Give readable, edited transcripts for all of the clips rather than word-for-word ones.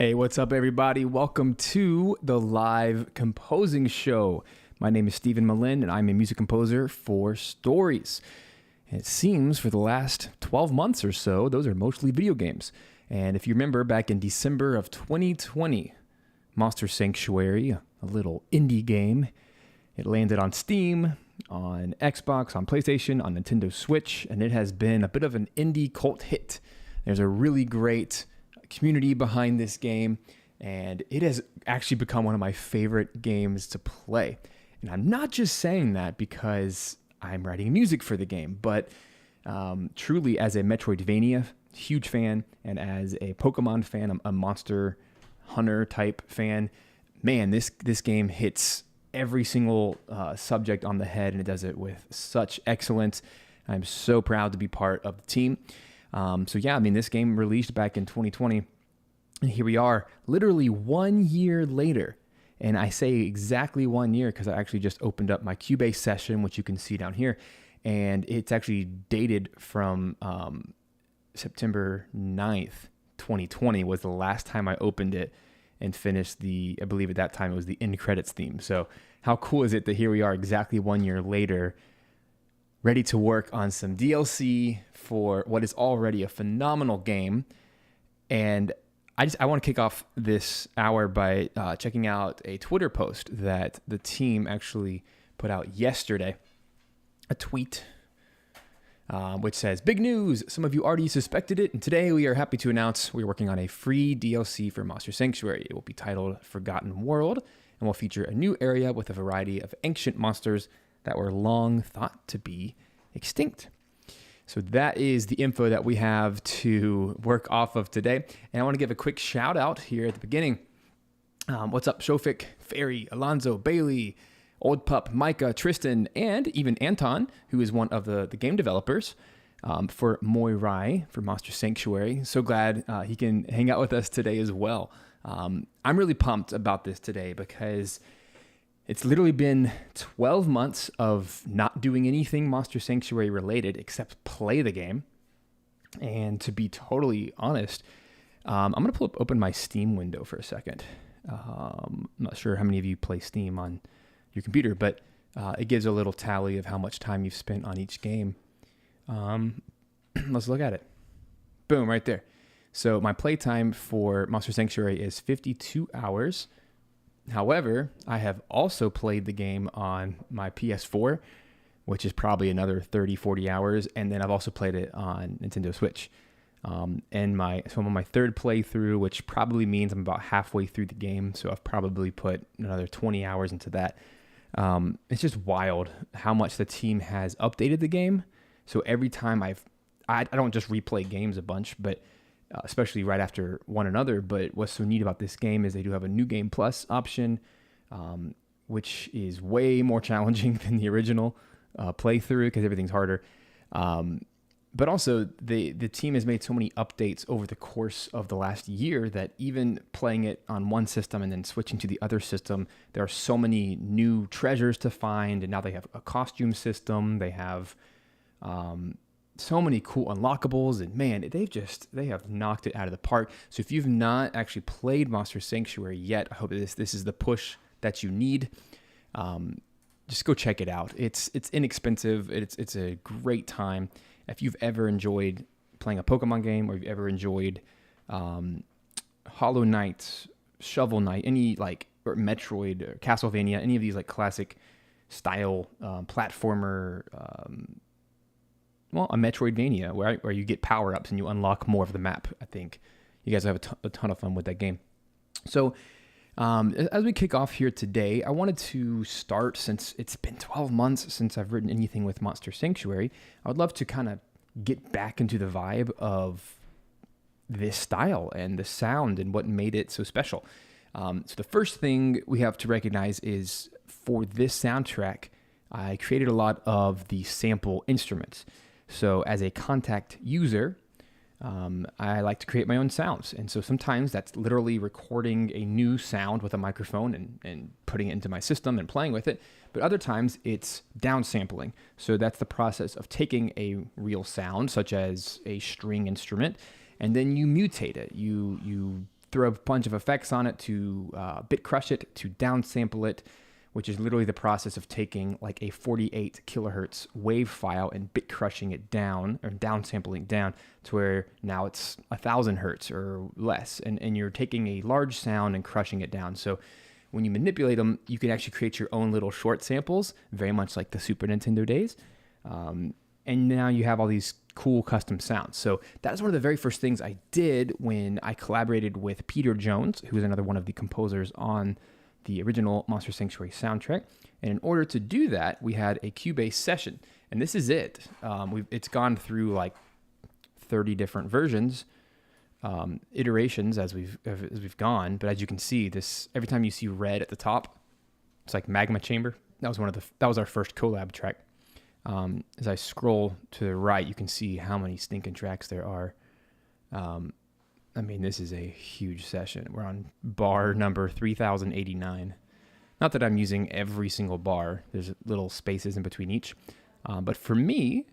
Hey, what's up, everybody? Welcome to the live composing show. My name is Stephen Melin, and I'm a music composer for stories. And it seems for the last 12 months or so, those are mostly video games. And if you remember, back in December of 2020, Monster Sanctuary, a little indie game, it landed on Steam, on Xbox, on PlayStation, on Nintendo Switch, and it has been a bit of an indie cult hit. There's a really great community behind this game, and it has actually become one of my favorite games to play. And I'm not just saying that because I'm writing music for the game, but truly as a Metroidvania huge fan, and as a Pokemon fan, a Monster Hunter type fan, man, this game hits every single subject on the head, and it does it with such excellence. I'm so proud to be part of the team. This game released back in 2020, and here we are, literally 1 year later. And I say exactly 1 year because I actually just opened up my Cubase session, which you can see down here, and it's actually dated from September 9th, 2020 was the last time I opened it and finished I believe at that time it was the end credits theme. So how cool is it that here we are exactly 1 year later, ready to work on some DLC for what is already a phenomenal game. And I want to kick off this hour by checking out a Twitter post that the team actually put out yesterday. A tweet which says, "Big news! Some of you already suspected it, and today we are happy to announce we are working on a free DLC for Monster Sanctuary. It will be titled Forgotten World and will feature a new area with a variety of ancient monsters that were long thought to be extinct." So that is the info that we have to work off of today. And I want to give a quick shout out here at the beginning. What's up, Shofik, Fairy, Alonzo, Bailey, Old Pup, Micah, Tristan, and even Anton, who is one of the game developers for Moirai, for Monster Sanctuary. So glad he can hang out with us today as well. I'm really pumped about this today because it's literally been 12 months of not doing anything Monster Sanctuary related except play the game. And to be totally honest, I'm going to open my Steam window for a second. I'm not sure how many of you play Steam on your computer, but it gives a little tally of how much time you've spent on each game. Let's look at it. Boom, right there. So my playtime for Monster Sanctuary is 52 hours. However, I have also played the game on my PS4, which is probably another 30, 40 hours. And then I've also played it on Nintendo Switch. So I'm on my third playthrough, which probably means I'm about halfway through the game. So I've probably put another 20 hours into that. It's just wild how much the team has updated the game. So every time I don't just replay games a bunch, but especially right after one another. But what's so neat about this game is they do have a New Game Plus option, which is way more challenging than the original playthrough because everything's harder. But also, the team has made so many updates over the course of the last year that even playing it on one system and then switching to the other system, there are so many new treasures to find. And now they have a costume system. They have so many cool unlockables, and man, they have knocked it out of the park. So if you've not actually played Monster Sanctuary yet, I hope this is the push that you need. Just go check it out. It's inexpensive. It's a great time. If you've ever enjoyed playing a Pokemon game, or you've ever enjoyed Hollow Knight, Shovel Knight, or Metroid, or Castlevania, any of these classic style platformer. A Metroidvania where you get power-ups and you unlock more of the map. I think you guys have a ton of fun with that game. So as we kick off here today, I wanted to start, since it's been 12 months since I've written anything with Monster Sanctuary, I would love to kind of get back into the vibe of this style and the sound and what made it so special. So the first thing we have to recognize is for this soundtrack, I created a lot of the sample instruments. So as a Contact user, I like to create my own sounds. And so sometimes that's literally recording a new sound with a microphone and putting it into my system and playing with it. But other times it's downsampling. So that's the process of taking a real sound, such as a string instrument, and then you mutate it. You throw a bunch of effects on it, to bit crush it, to downsample it, which is literally the process of taking like a 48 kilohertz wave file and bit crushing it down, or downsampling it down to where now it's 1,000 hertz or less. And you're taking a large sound and crushing it down. So when you manipulate them, you can actually create your own little short samples, very much like the Super Nintendo days. And now you have all these cool custom sounds. So that was one of the very first things I did when I collaborated with Peter Jones, who is another one of the composers on the original Monster Sanctuary soundtrack. And in order to do that, we had a Cubase session. And this is it. It's gone through like 30 different versions, iterations as we've gone. But as you can see, this, every time you see red at the top, it's like Magma Chamber. That was our first collab track. As I scroll to the right, you can see how many stinking tracks there are. I mean, this is a huge session. We're on bar number 3089. Not that I'm using every single bar. There's little spaces in between each. But for me,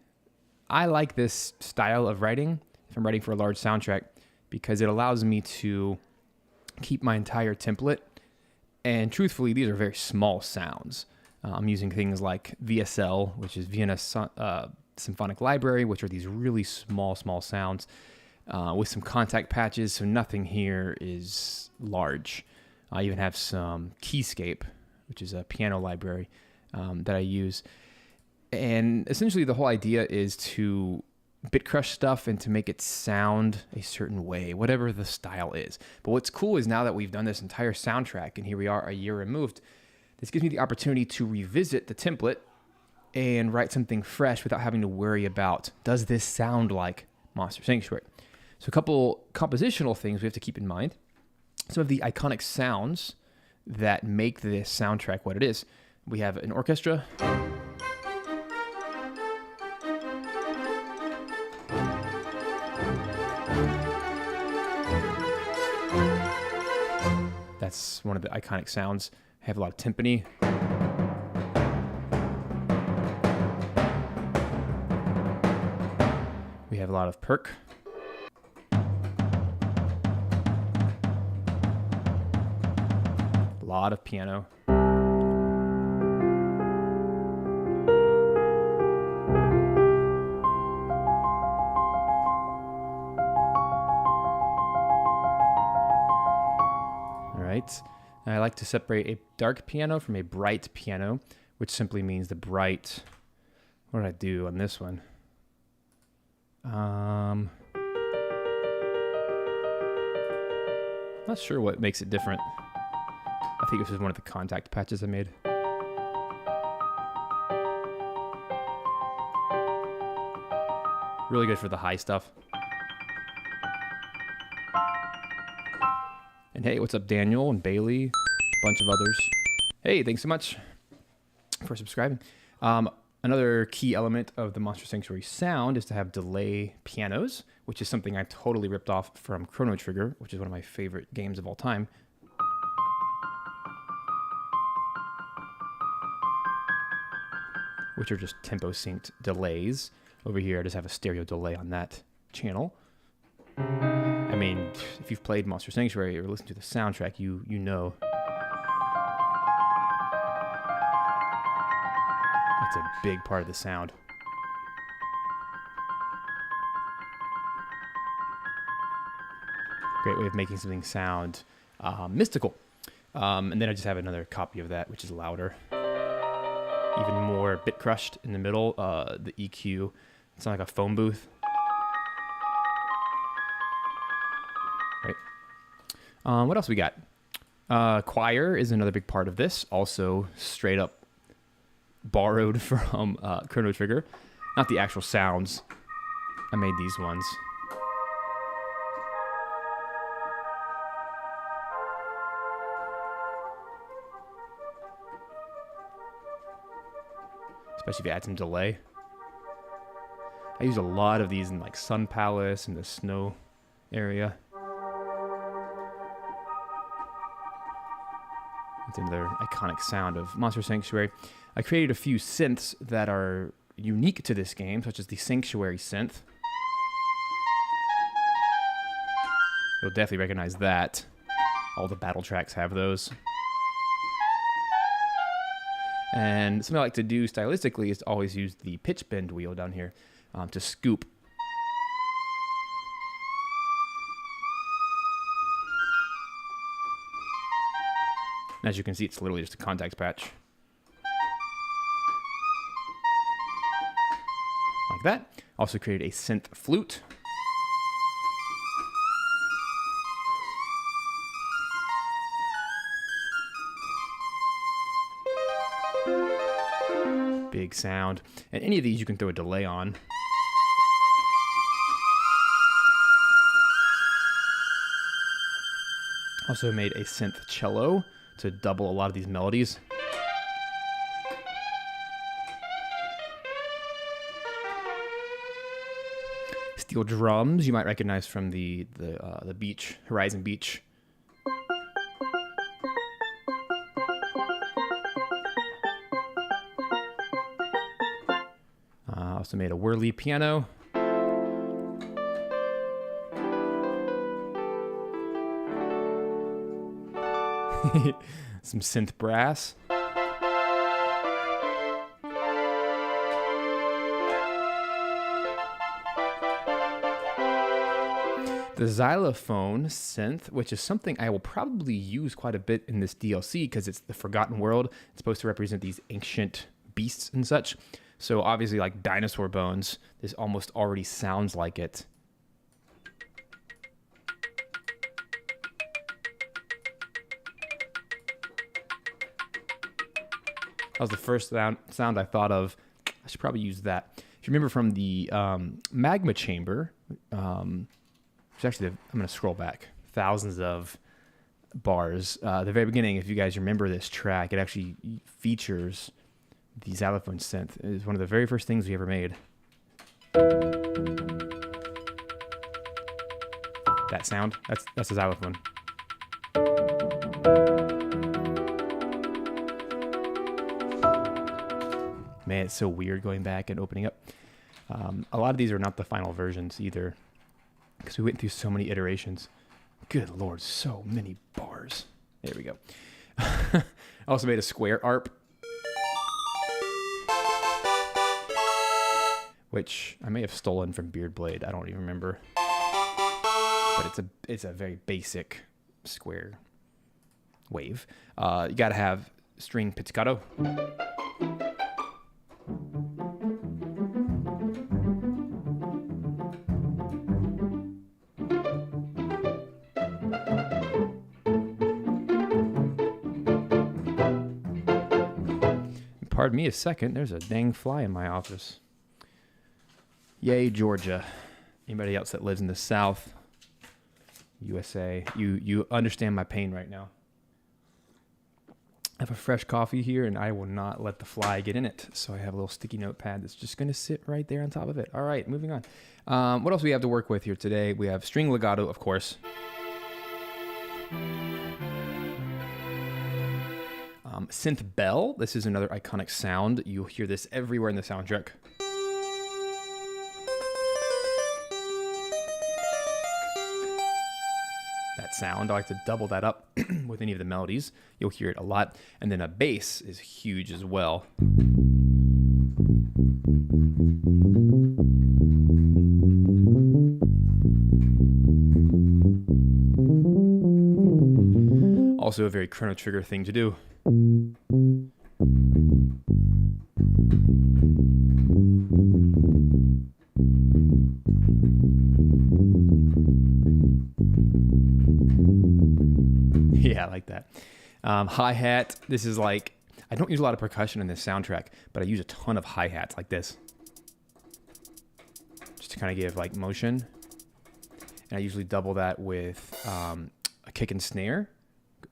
I like this style of writing if I'm writing for a large soundtrack, because it allows me to keep my entire template. And truthfully, these are very small sounds. I'm using things like VSL, which is Vienna Symphonic Library, which are these really small sounds with some contact patches. So nothing here is large. I even have some Keyscape, which is a piano library that I use. And essentially the whole idea is to bit crush stuff and to make it sound a certain way, whatever the style is. But what's cool is now that we've done this entire soundtrack and here we are a year removed, this gives me the opportunity to revisit the template and write something fresh without having to worry about, does this sound like Monster Sanctuary? So a couple compositional things we have to keep in mind. Some of the iconic sounds that make this soundtrack what it is. We have an orchestra. That's one of the iconic sounds. I have a lot of timpani. We have a lot of perk. A lot of piano. All right. I like to separate a dark piano from a bright piano, which simply means the bright. What did I do on this one? Not sure what makes it different. I think this is one of the contact patches I made. Really good for the high stuff. And hey, what's up, Daniel and Bailey, a bunch of others. Hey, thanks so much for subscribing. Another key element of the Monster Sanctuary sound is to have delay pianos, which is something I totally ripped off from Chrono Trigger, which is one of my favorite games of all time. Which are just tempo synced delays. Over here, I just have a stereo delay on that channel. I mean, if you've played Monster Sanctuary or listened to the soundtrack, you know. It's a big part of the sound. Great way of making something sound mystical. And then I just have another copy of that, which is louder. Even more bit crushed in the middle. The EQ, it's like a phone booth. Right. What else we got? Choir is another big part of this. Also straight up borrowed from Chrono Trigger. Not the actual sounds. I made these ones. Especially if you add some delay. I use a lot of these in like Sun Palace and the snow area. It's another iconic sound of Monster Sanctuary. I created a few synths that are unique to this game, such as the Sanctuary synth. You'll definitely recognize that. All the battle tracks have those. And something I like to do stylistically is to always use the pitch bend wheel down here to scoop. And as you can see, it's literally just a contact patch. Like that. Also created a synth flute. Big sound. And any of these you can throw a delay on. Also made a synth cello to double a lot of these melodies. Steel drums you might recognize from the beach, Horizon Beach. Also made a whirly piano. Some synth brass. The xylophone synth, which is something I will probably use quite a bit in this DLC because it's the Forgotten World. It's supposed to represent these ancient beasts and such. So obviously, like dinosaur bones, this almost already sounds like it. That was the first sound I thought of. I should probably use that. If you remember from the magma chamber, which actually, I'm going to scroll back. Thousands of bars. The very beginning, if you guys remember this track, it actually features the xylophone synth. It is one of the very first things we ever made. That sound, that's a xylophone. Man, it's so weird going back and opening up. A lot of these are not the final versions either, because we went through so many iterations. Good Lord, so many bars. There we go. I also made a square ARP, which I may have stolen from Beardblade. I don't even remember. But it's a very basic square wave. You got to have string pizzicato. Pardon me a second, there's a dang fly in my office. Yay, Georgia. Anybody else that lives in the South, USA, you understand my pain right now. I have a fresh coffee here, and I will not let the fly get in it. So I have a little sticky notepad that's just going to sit right there on top of it. All right, moving on. What else do we have to work with here today? We have string legato, of course. Synth bell. This is another iconic sound. You'll hear this everywhere in the soundtrack. That sound, I like to double that up with any of the melodies. You'll hear it a lot. And then a bass is huge as well. Also a very Chrono Trigger thing to do. Yeah, I like that. Hi-hat. This is like, I don't use a lot of percussion in this soundtrack, but I use a ton of hi-hats like this. Just to kind of give like motion. And I usually double that with a kick and snare.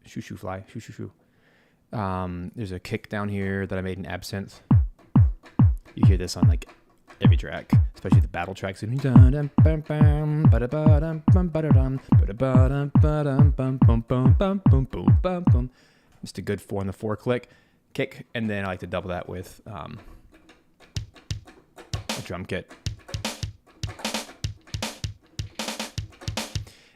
Shoo shoo fly, shoo shoo shoo. There's a kick down here that I made in Absinthe. You hear this on like every track, especially the battle tracks. Just a good 4 on the 4 click kick, and then I like to double that with a drum kit.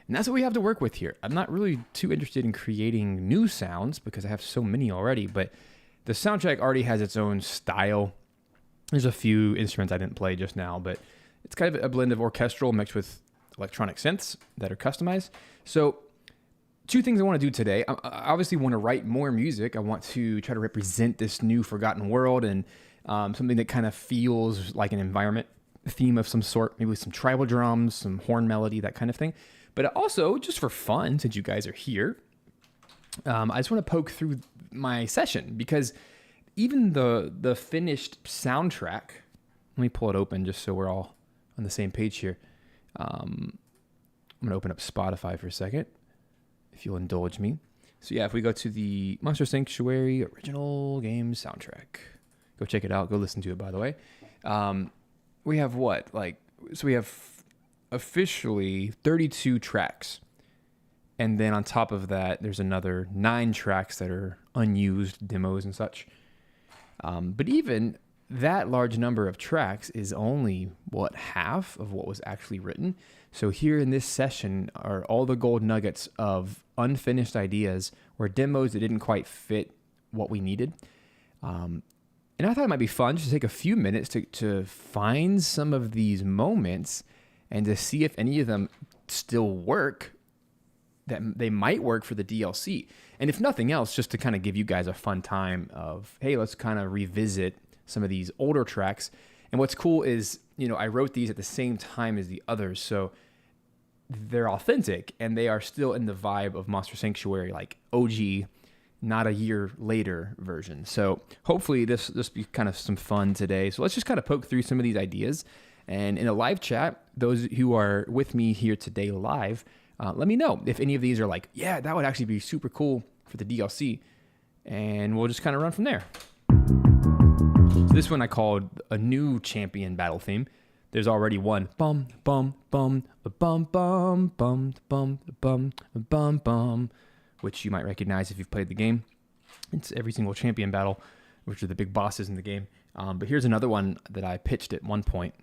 And that's what we have to work with here. I'm not really too interested in creating new sounds because I have so many already, but the soundtrack already has its own style. There's a few instruments I didn't play just now, but it's kind of a blend of orchestral mixed with electronic synths that are customized. So 2 things I want to do today. I obviously want to write more music. I want to try to represent this new forgotten world and something that kind of feels like an environment theme of some sort, maybe with some tribal drums, some horn melody, that kind of thing. But also, just for fun, since you guys are here, I just want to poke through my session because even the finished soundtrack, let me pull it open just so we're all on the same page here. I'm going to open up Spotify for a second, if you'll indulge me. So yeah, if we go to the Monster Sanctuary original game soundtrack, go check it out. Go listen to it, by the way. We have what? So we have officially 32 tracks. And then on top of that, there's another 9 tracks that are unused, demos and such. But even that large number of tracks is only, half of what was actually written. So here in this session are all the gold nuggets of unfinished ideas or demos that didn't quite fit what we needed. And I thought it might be fun just to take a few minutes to find some of these moments and to see if any of them still work, that they might work for the DLC. And if nothing else, just to kind of give you guys a fun time of, hey, let's kind of revisit some of these older tracks. And what's cool is, I wrote these at the same time as the others. So they're authentic and they are still in the vibe of Monster Sanctuary, like OG, not a year later version. So hopefully this be kind of some fun today. So let's just kind of poke through some of these ideas. And in a live chat, those who are with me here today live, let me know if any of these are like, yeah, that would actually be super cool for the DLC. And we'll just kind of run from there. So this one I called a new champion battle theme. There's already one. Bum, bum, bum, bum, bum, bum, bum, bum, bum, bum, which you might recognize if you've played the game. It's every single champion battle, which are the big bosses in the game. But here's another one that I pitched at one point.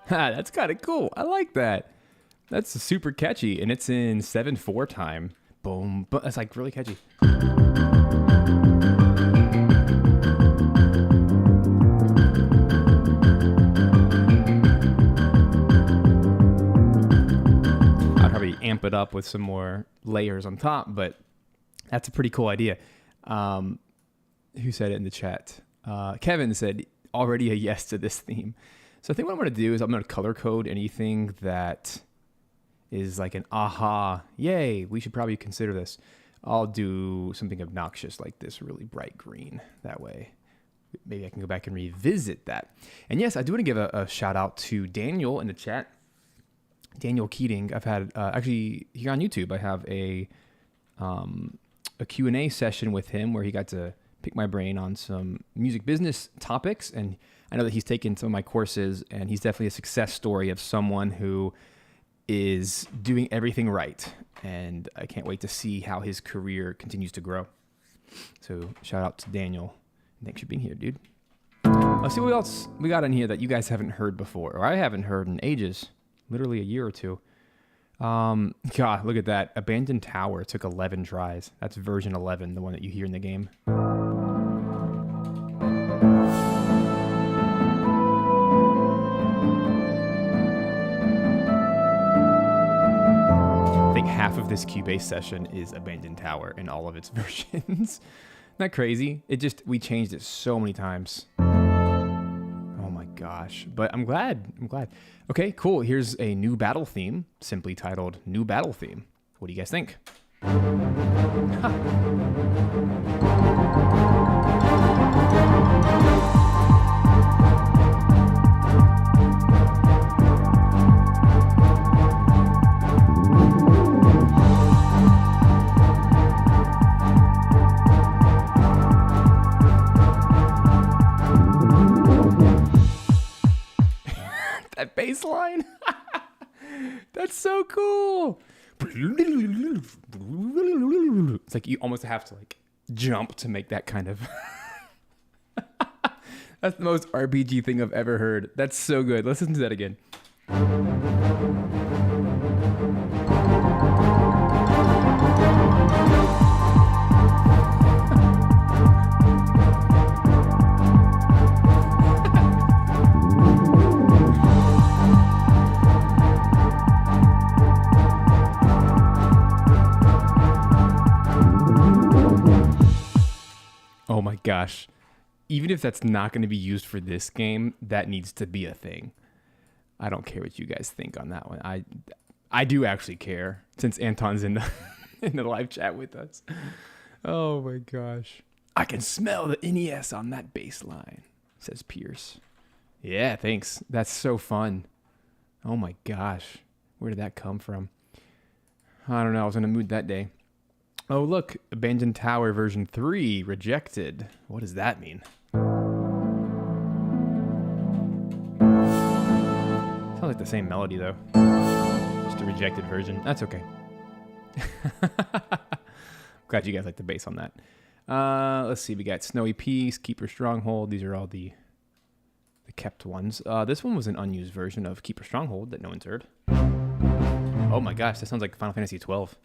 That's kind of cool. I like that. That's super catchy, and it's in 7/4 time. Boom, boom. That's like really catchy. I'd probably amp it up with some more layers on top, but that's a pretty cool idea. Who said it in the chat? Kevin said, already a yes to this theme. So I think what I'm going to do is I'm going to color code anything that is like an aha, yay, we should probably consider this. I'll do something obnoxious like this really bright green. That way, maybe I can go back and revisit that. And yes, I do want to give a shout out to Daniel in the chat. Daniel Keating. I've had, actually here on YouTube, I have a Q&A session with him where he got to pick my brain on some music business topics. And I know that he's taken some of my courses, and he's definitely a success story of someone who is doing everything right. And I can't wait to see how his career continues to grow. So shout out to Daniel. Thanks for being here, dude. Let's see what else we got in here that you guys haven't heard before, or I haven't heard in ages, literally a year or two. God, look at that. Abandoned Tower took 11 tries. That's version 11, the one that you hear in the game. this Cubase session is Abandoned Tower in all of its versions. Not crazy. We changed it so many times. Oh my gosh. But I'm glad. Okay, cool. Here's a new battle theme, simply titled New Battle Theme. What do you guys think? That bass line? That's so cool. It's like you almost have to like jump to make that kind of... That's the most RPG thing I've ever heard. That's so good. Let's listen to that again. Oh my gosh. Even if that's not going to be used for this game, that needs to be a thing. I don't care what you guys think on that one. I do actually care, since Anton's in the in the live chat with us. Oh my gosh. I can smell the NES on that bass line, says Pierce. Yeah, thanks. That's so fun. Oh my gosh. Where did that come from? I don't know. I was in a mood that day. Oh, look. Abandoned Tower version 3 rejected. What does that mean? Sounds like the same melody, though. Just a rejected version. That's okay. Glad you guys like the bass on that. Let's see. We got Snowy Peace, Keeper Stronghold. These are all the kept ones. This one was an unused version of Keeper Stronghold that no one's heard. Oh my gosh, that sounds like Final Fantasy 12.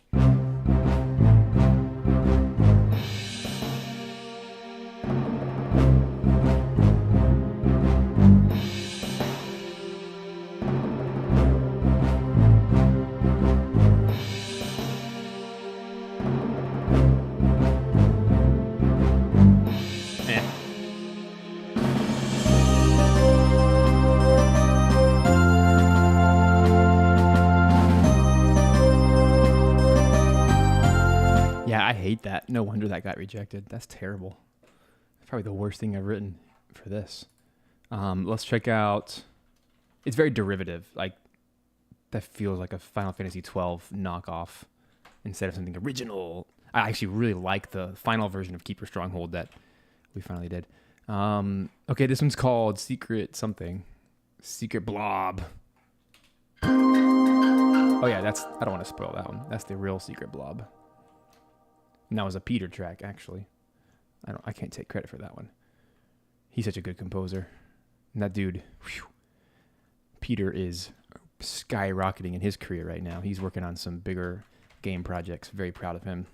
I hate that. No wonder that got rejected. That's terrible. That's probably the worst thing I've written for this. Let's check out... It's very derivative. Like, that feels like a Final Fantasy 12 knockoff instead of something original. I actually really like the final version of Keeper Stronghold that we finally did. Okay, this one's called Secret something. Secret Blob. Oh yeah, I don't want to spoil that one. That's the real Secret Blob. And that was a Peter track, actually. I can't take credit for that one. He's such a good composer. And that dude, whew, Peter is skyrocketing in his career right now. He's working on some bigger game projects. Very proud of him.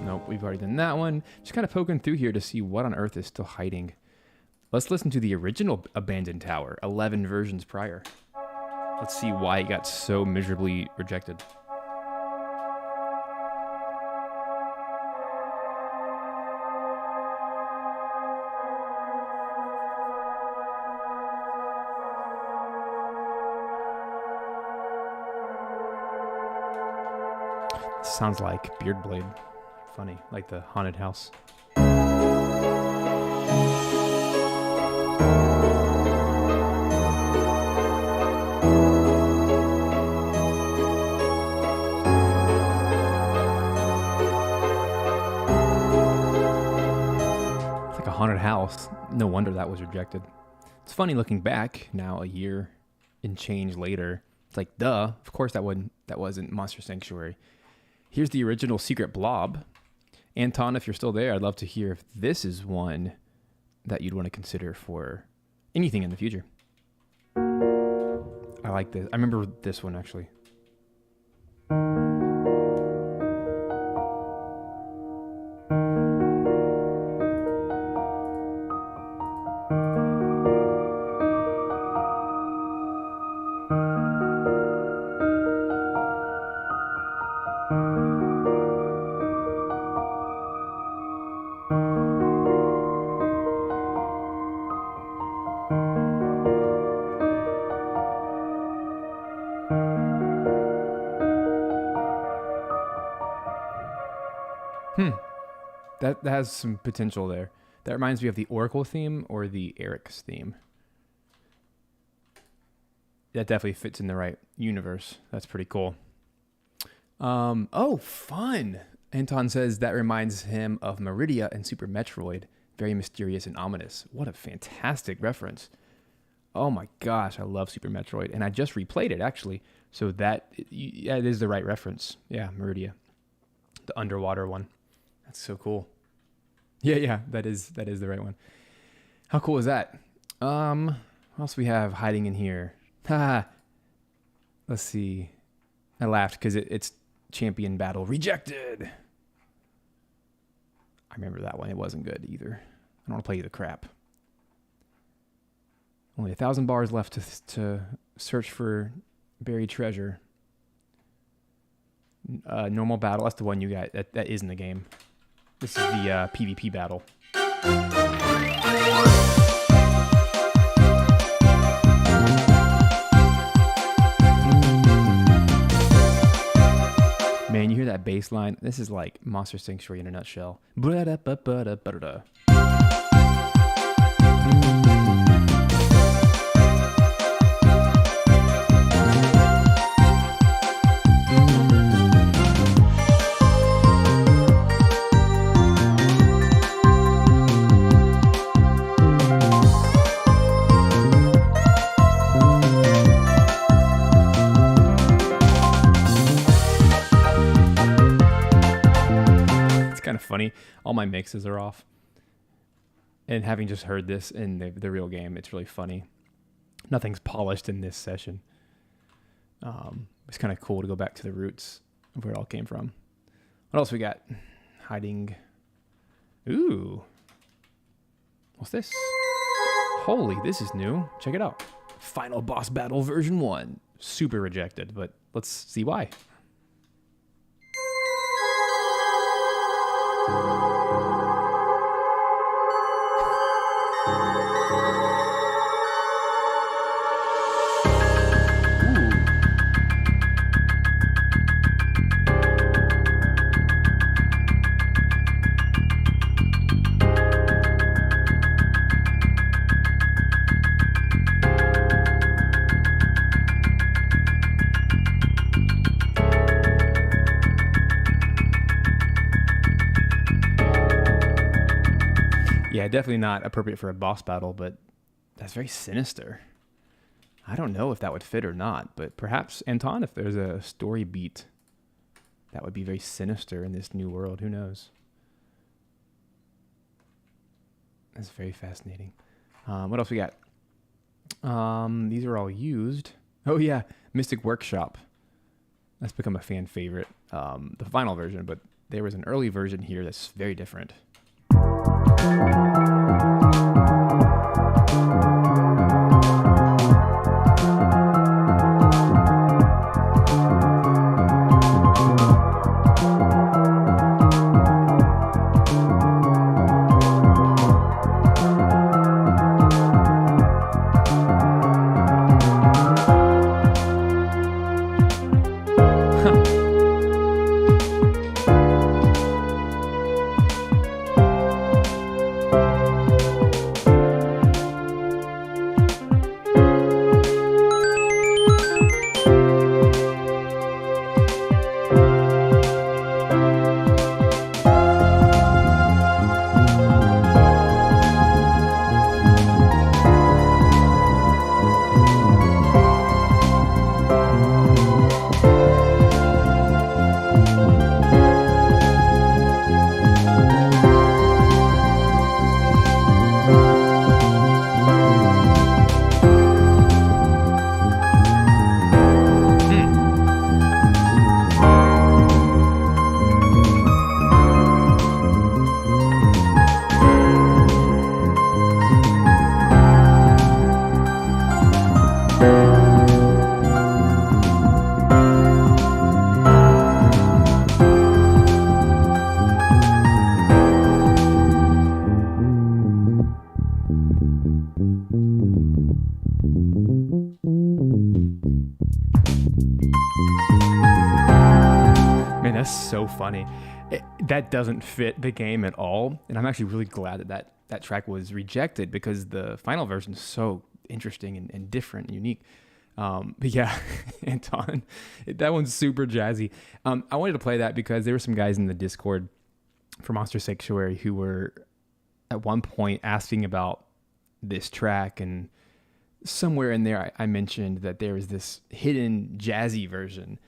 Nope, we've already done that one. Just kind of poking through here to see what on earth is still hiding. Let's listen to the original Abandoned Tower, 11 versions prior. Let's see why it got so miserably rejected. Sounds like Beardblade. Funny, like the haunted house. Haunted house. No wonder that was rejected. It's funny looking back now, a year and change later. It's like, duh, of course that wasn't Monster Sanctuary. Here's the original Secret Blob. Anton, if you're still there, I'd love to hear if this is one that you'd want to consider for anything in the future. I like this. I remember this one actually. That has some potential there. That reminds me of the Oracle theme or the Eric's theme. That definitely fits in the right universe. That's pretty cool. Oh, fun. Anton says that reminds him of Meridia and Super Metroid. Very mysterious and ominous. What a fantastic reference. Oh my gosh, I love Super Metroid. And I just replayed it, actually. So that, yeah, it is the right reference. Yeah, Meridia. The underwater one. That's so cool. Yeah, that is the right one. How cool is that? What else we have hiding in here? Let's see. I laughed because it's champion battle rejected. I remember that one. It wasn't good either. I don't want to play the crap. Only 1,000 bars left to search for buried treasure. Normal battle. That's the one you got. That is in the game. This is the PvP battle. Man, you hear that bass line? This is like Monster Sanctuary in a nutshell. Kind of funny. All my mixes are off. And having just heard this in the real game, it's really funny. Nothing's polished in this session. It's kind of cool to go back to the roots of where it all came from. What else we got? Hiding. Ooh. What's this? Holy, this is new. Check it out. Final boss battle version 1. Super rejected, but let's see why. Yeah, definitely not appropriate for a boss battle, but that's very sinister. I don't know if that would fit or not, but perhaps, Anton, if there's a story beat, that would be very sinister in this new world. Who knows? That's very fascinating. What else we got? These are all used. Oh, yeah, Mystic Workshop. That's become a fan favorite. The final version, but there was an early version here that's very different. That's so funny. That doesn't fit the game at all. And I'm actually really glad that track was rejected, because the final version is so interesting and different and unique. But yeah, Anton, that one's super jazzy. I wanted to play that because there were some guys in the Discord for Monster Sanctuary who were at one point asking about this track, and somewhere in there I mentioned that there was this hidden jazzy version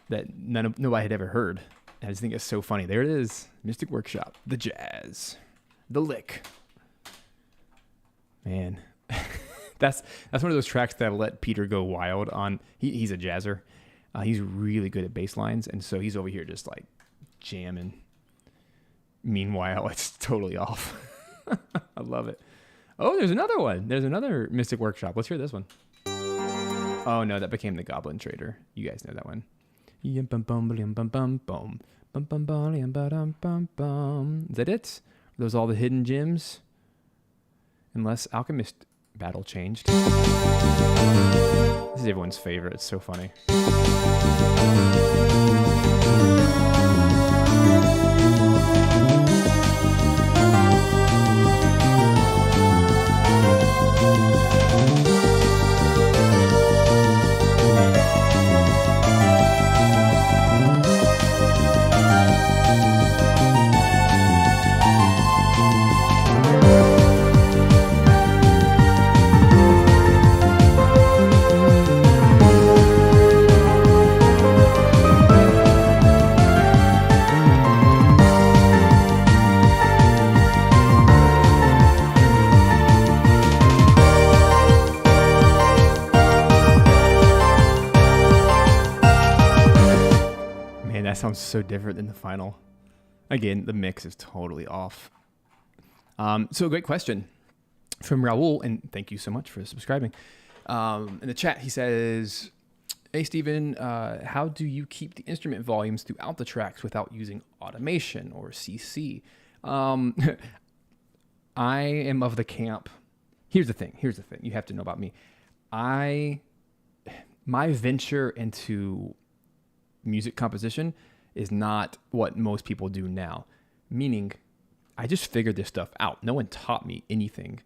that nobody had ever heard. And I just think it's so funny. There it is, Mystic Workshop, the jazz, the lick. Man, that's one of those tracks that I let Peter go wild on. He's a jazzer. He's really good at bass lines, and so he's over here just like jamming. Meanwhile, it's totally off. I love it. Oh, there's another one. There's another Mystic Workshop. Let's hear this one. Oh no, that became the Goblin Trader. You guys know that one. Is that it? Are those all the hidden gems? Unless Alchemist Battle changed. This is everyone's favorite. It's so funny. That sounds so different than the final. Again, the mix is totally off. So great question from Raul, and thank you so much for subscribing. In the chat, he says, "Hey, Steven, how do you keep the instrument volumes throughout the tracks without using automation or CC?" I am of the camp. Here's the thing. You have to know about me. My venture into music composition is not what most people do now. Meaning, I just figured this stuff out. No one taught me anything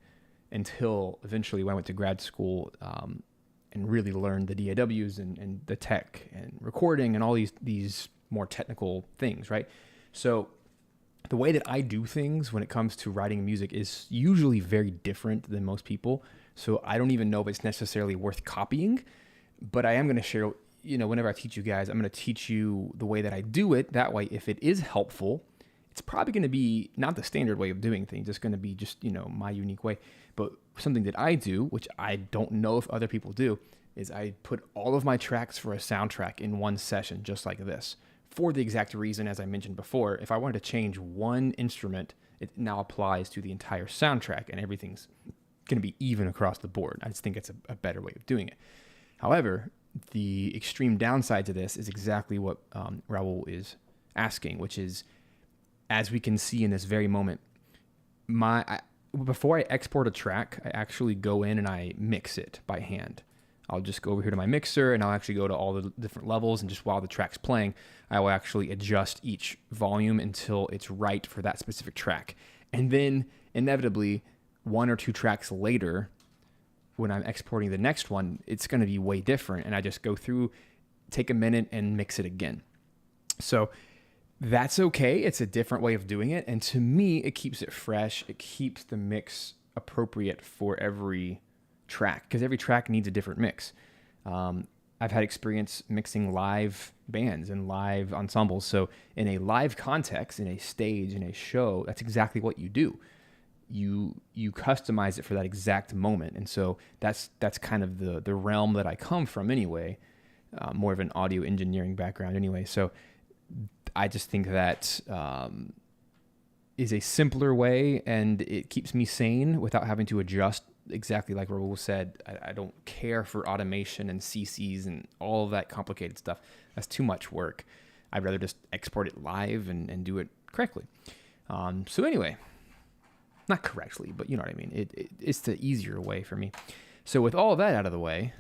until eventually when I went to grad school and really learned the DAWs and the tech and recording and all these more technical things, right? So the way that I do things when it comes to writing music is usually very different than most people. So I don't even know if it's necessarily worth copying, but I am going to share, whenever I teach you guys, I'm going to teach you the way that I do it. That way, if it is helpful, it's probably going to be not the standard way of doing things. It's going to be just, my unique way. But something that I do, which I don't know if other people do, is I put all of my tracks for a soundtrack in one session, just like this, for the exact reason, as I mentioned before. If I wanted to change one instrument, it now applies to the entire soundtrack, and everything's going to be even across the board. I just think it's a better way of doing it. However, the extreme downside to this is exactly what Raul is asking, which is, as we can see in this very moment, before I export a track, I actually go in and I mix it by hand. I'll just go over here to my mixer and I'll actually go to all the different levels, and just while the track's playing, I will actually adjust each volume until it's right for that specific track. And then inevitably, one or two tracks later, when I'm exporting the next one, it's going to be way different. And I just go through, take a minute and mix it again. So that's okay. It's a different way of doing it. And to me, it keeps it fresh. It keeps the mix appropriate for every track, because every track needs a different mix. I've had experience mixing live bands and live ensembles. So in a live context, in a stage, in a show, that's exactly what you do. You customize it for that exact moment. And so that's kind of the realm that I come from anyway, more of an audio engineering background anyway. So I just think that is a simpler way, and it keeps me sane without having to adjust. Exactly like Raul said, I don't care for automation and CCs and all of that complicated stuff. That's too much work. I'd rather just export it live and do it correctly. So anyway, not correctly, but you know what I mean. It's the easier way for me. So with all of that out of the way,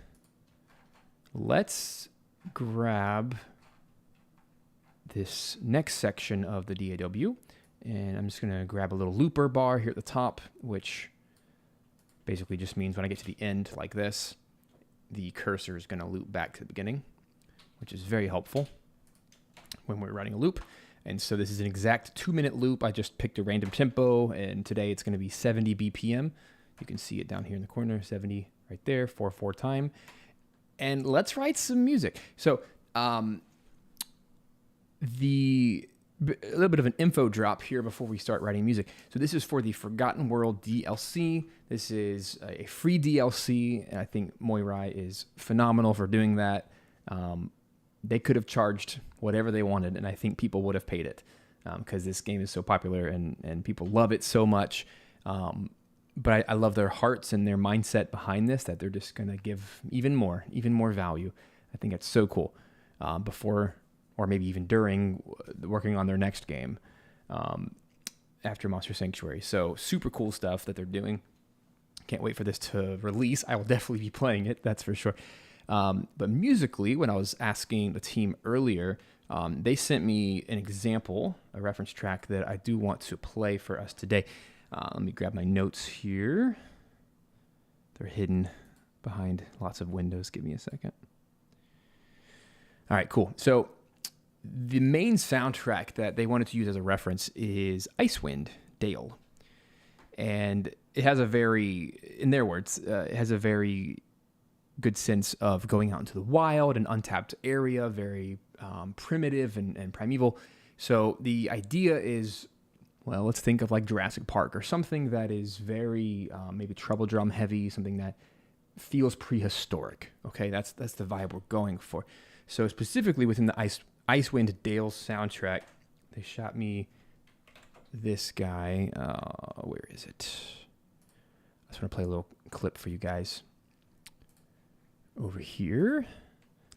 let's grab this next section of the DAW. And I'm just going to grab a little looper bar here at the top, which basically just means when I get to the end like this, the cursor is going to loop back to the beginning, which is very helpful when we're running a loop. And so this is an exact 2-minute loop. I just picked a random tempo, and today it's going to be 70 BPM. You can see it down here in the corner, 70 right there, 4/4 time. And let's write some music. So a little bit of an info drop here before we start writing music. So this is for the Forgotten World DLC. This is a free DLC, and I think Moirai is phenomenal for doing that. They could have charged whatever they wanted, and I think people would have paid it because this game is so popular and people love it so much. But I love their hearts and their mindset behind this, that they're just going to give even more value. I think it's so cool before, or maybe even during, working on their next game after Monster Sanctuary. So super cool stuff that they're doing. Can't wait for this to release. I will definitely be playing it, that's for sure. But musically, when I was asking the team earlier, they sent me an example, a reference track that I do want to play for us today. Let me grab my notes here. They're hidden behind lots of windows. Give me a second. All right, cool. So the main soundtrack that they wanted to use as a reference is Icewind Dale. And it has a very, in their words, it has a very good sense of going out into the wild, an untapped area, very primitive and primeval. So the idea is, well, let's think of like Jurassic Park or something that is very maybe treble drum heavy, something that feels prehistoric. Okay, that's the vibe we're going for. So specifically within the Icewind Dale soundtrack, they shot me this guy. Where is it? I just want to play a little clip for you guys. Over here.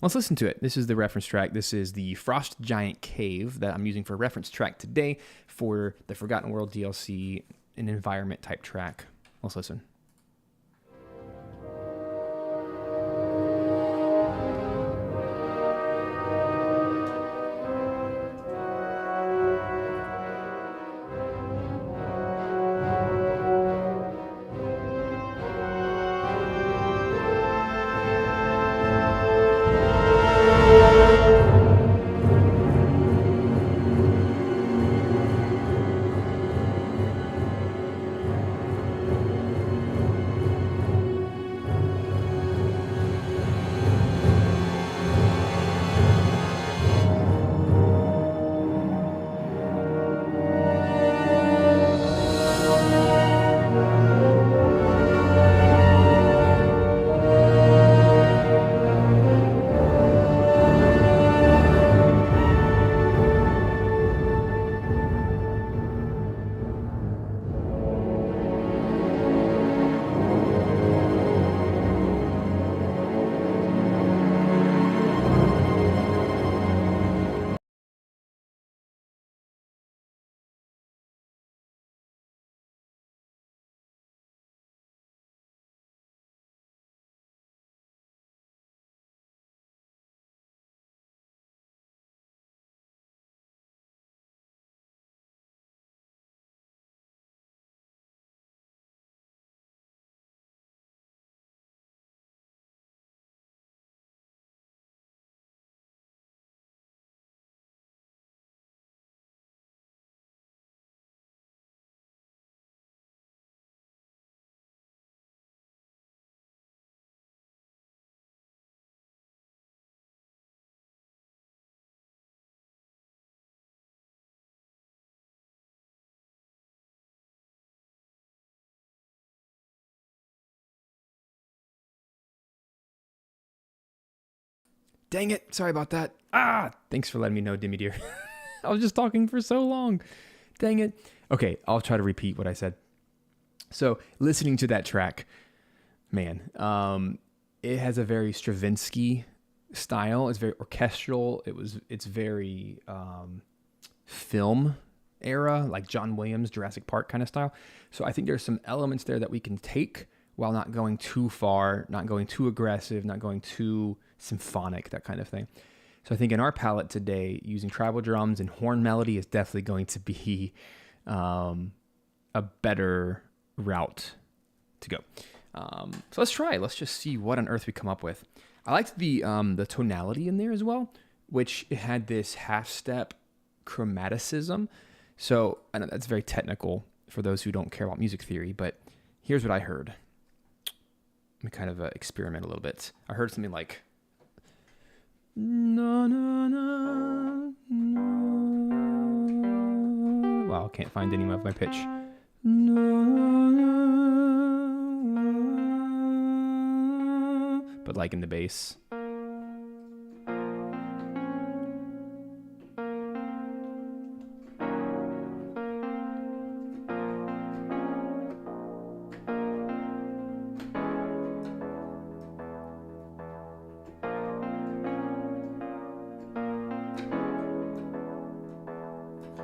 Let's listen to it. This is the reference track. This is the Frost Giant Cave that I'm using for reference track today for the Forgotten World DLC, an environment type track. Let's listen. Dang it. Sorry about that. Thanks for letting me know, Dimmy dear. I was just talking for so long. Dang it. Okay, I'll try to repeat what I said. So listening to that track, man, it has a very Stravinsky style. It's very orchestral. It's very film era, like John Williams, Jurassic Park kind of style. So I think there's some elements there that we can take while not going too far, not going too aggressive, not going too symphonic, that kind of thing. So I think in our palette today, using tribal drums and horn melody is definitely going to be a better route to go. So let's try. Let's just see what on earth we come up with. I liked the tonality in there as well, which it had this half-step chromaticism. So I know that's very technical for those who don't care about music theory, but here's what I heard. Let me kind of experiment a little bit. I heard something like, no, no, no, no. Wow, I can't find any of my pitch. No, no, but like in the bass.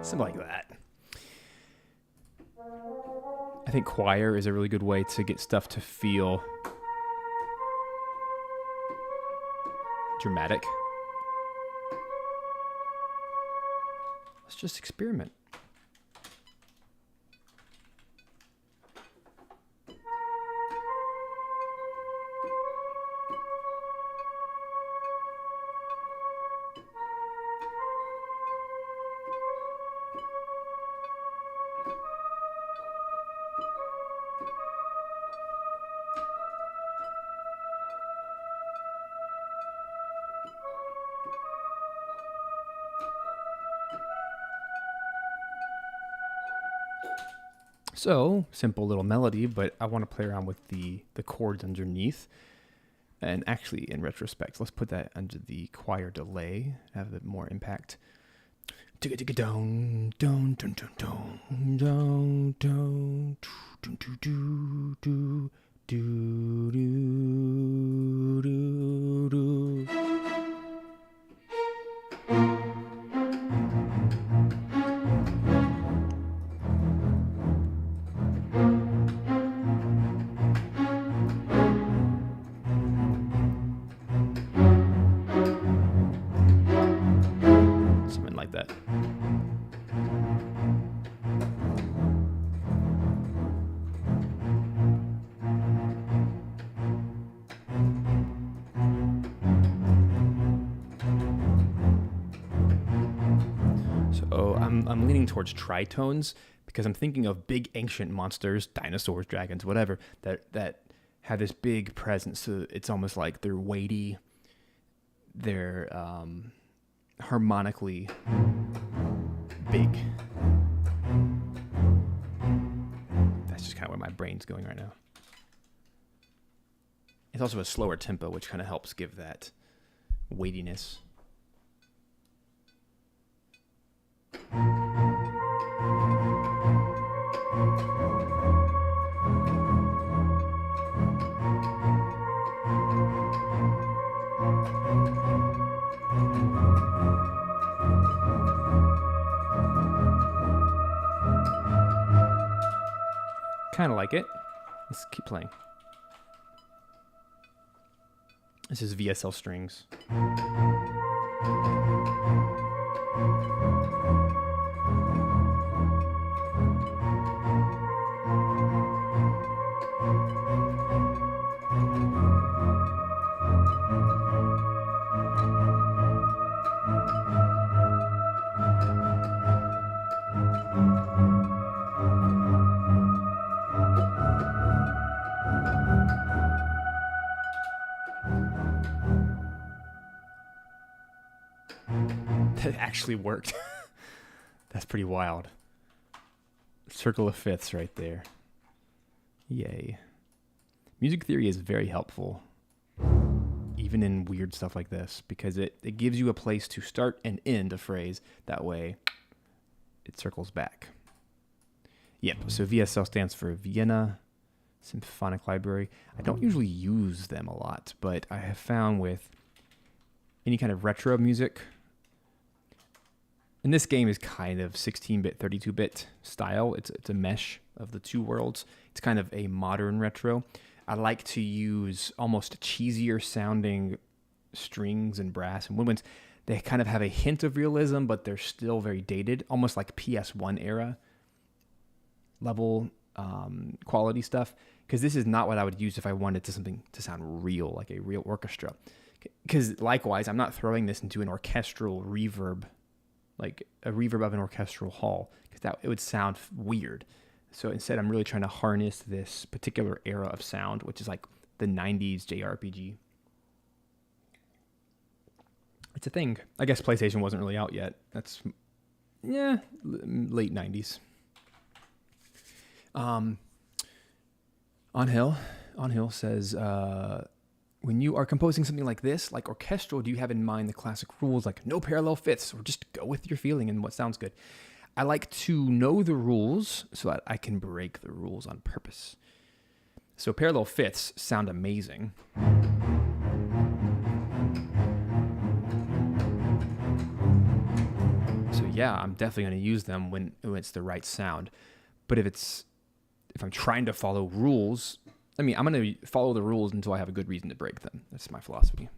Something like that. I think choir is a really good way to get stuff to feel dramatic. Let's just experiment. So, simple little melody, but I want to play around with the chords underneath. And actually, in retrospect, let's put that under the choir delay, have a bit more impact. Dong, dong, dong, dong, dong, dong, dong, do, do, do, do, do, do, do, do. Something like that. So I'm leaning towards tritones because I'm thinking of big ancient monsters, dinosaurs, dragons, whatever, that have this big presence. So it's almost like they're weighty, they're harmonically big. That's just kind of where my brain's going right now. It's also a slower tempo, which kind of helps give that weightiness. Kind of like it. Let's keep playing. This is VSL strings. That actually worked. That's pretty wild. Circle of fifths right there. Yay. Music theory is very helpful, even in weird stuff like this, because it gives you a place to start and end a phrase. That way, it circles back. Yep, so VSL stands for Vienna Symphonic Library. I don't usually use them a lot, but I have found with any kind of retro music, and this game is kind of 16-bit, 32-bit style. It's a mesh of the two worlds. It's kind of a modern retro. I like to use almost cheesier sounding strings and brass and woodwinds, they kind of have a hint of realism, but they're still very dated, almost like PS1 era level quality stuff. Because this is not what I would use if I wanted something to sound real, like a real orchestra. Because likewise, I'm not throwing this into an orchestral reverb, like a reverb of an orchestral hall, because it would sound weird. So instead, I'm really trying to harness this particular era of sound, which is like the 90s JRPG. It's a thing. I guess PlayStation wasn't really out yet. That's, late 90s. On Hill says, when you are composing something like this, like orchestral, do you have in mind the classic rules like no parallel fifths, or just go with your feeling and what sounds good? I like to know the rules so that I can break the rules on purpose. So parallel fifths sound amazing. So yeah, I'm definitely going to use them when it's the right sound. But if I'm trying to follow rules, I'm going to follow the rules until I have a good reason to break them. That's my philosophy.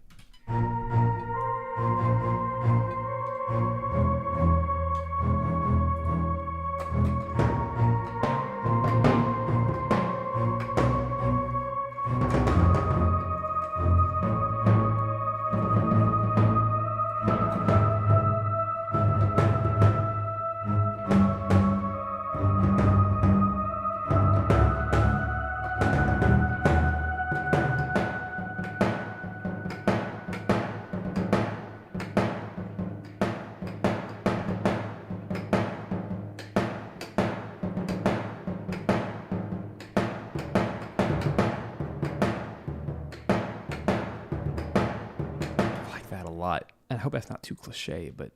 Lot. And I hope that's not too cliche, but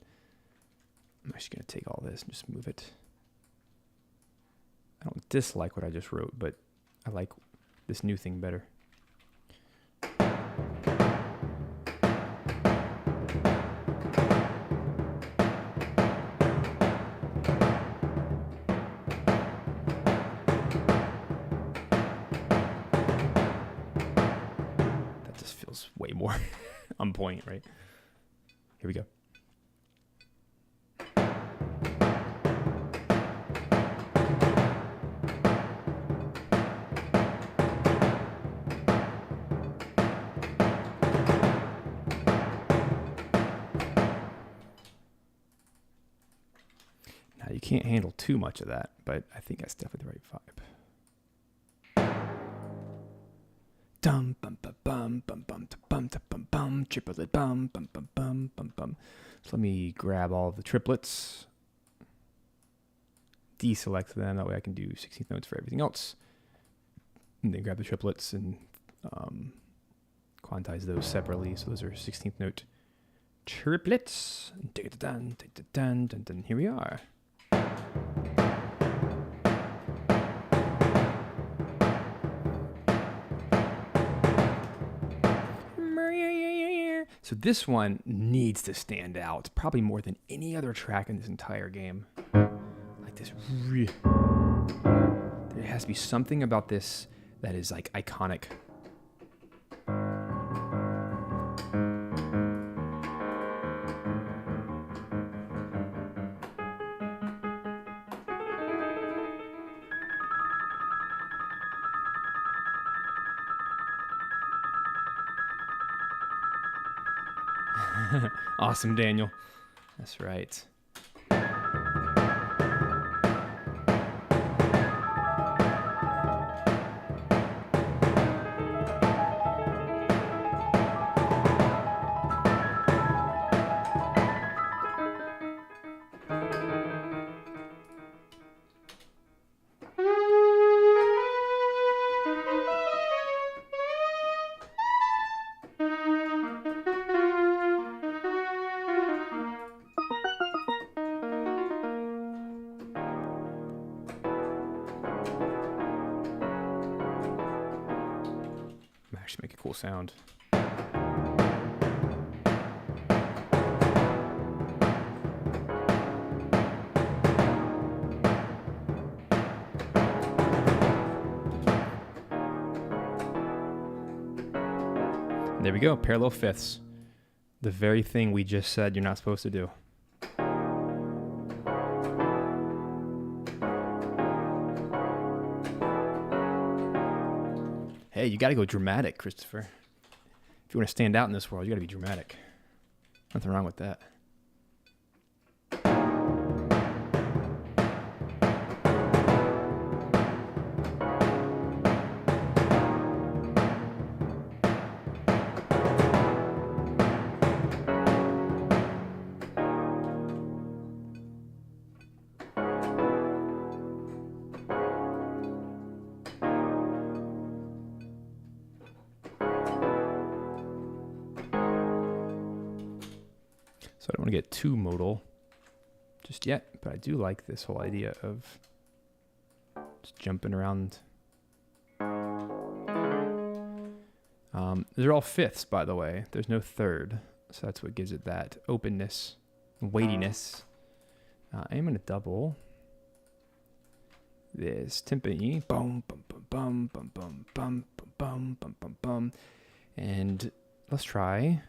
I'm actually going to take all this and just move it. I don't dislike what I just wrote, but I like this new thing better. That just feels way more on point, right? Here we go. Now you can't handle too much of that, but I think that's definitely the right vibe. Dum bum bum bum bum bum bum bum bum triplet bum bum bum bum bum bum. So let me grab all of the triplets, deselect them. That way I can do 16th notes for everything else, and then grab the triplets and quantize those separately. So those are 16th note triplets. Dun, dun, dun, dun. Here we are. So this one needs to stand out, probably more than any other track in this entire game. Like this, there has to be something about this that is like iconic. Awesome, Daniel. That's right. Actually make a cool sound. There we go, parallel fifths. The very thing we just said you're not supposed to do. Hey, you got to go dramatic, Christopher. If you want to stand out in this world, you got to be dramatic. Nothing wrong with that. So I don't want to get too modal just yet, but I do like this whole idea of just jumping around. They're all fifths, by the way. There's no third, so that's what gives it that openness, weightiness. I am going to double this timpani. Bum, bum, bum, bum, bum, bum, bum, bum, bum, bum, bum. And let's try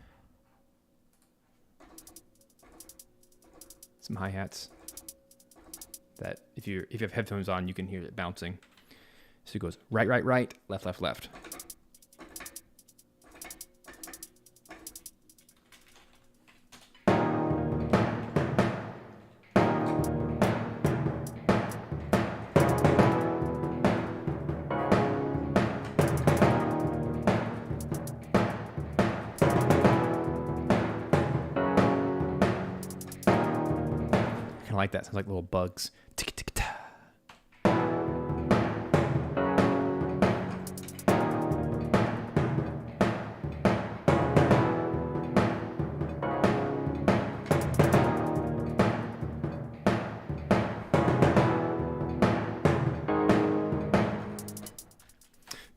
some hi-hats that if you have headphones on, you can hear it bouncing. So it goes right, right, right, left, left, left. I like that. Sounds like little bugs. Tick, tick, ta.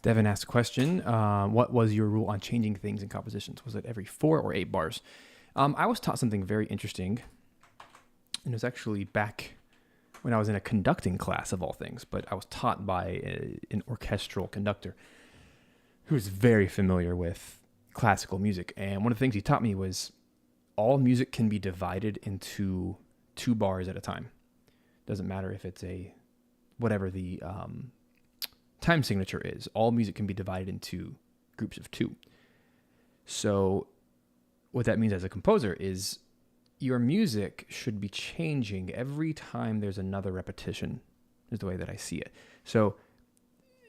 Devin asked a question. What was your rule on changing things in compositions? Was it every 4 or 8 bars? I was taught something very interesting. And it was actually back when I was in a conducting class of all things, but I was taught by an orchestral conductor who was very familiar with classical music. And one of the things he taught me was all music can be divided into 2 bars at a time. Doesn't matter if it's whatever the time signature is. All music can be divided into groups of 2. So what that means as a composer is your music should be changing every time there's another repetition, is the way that I see it. So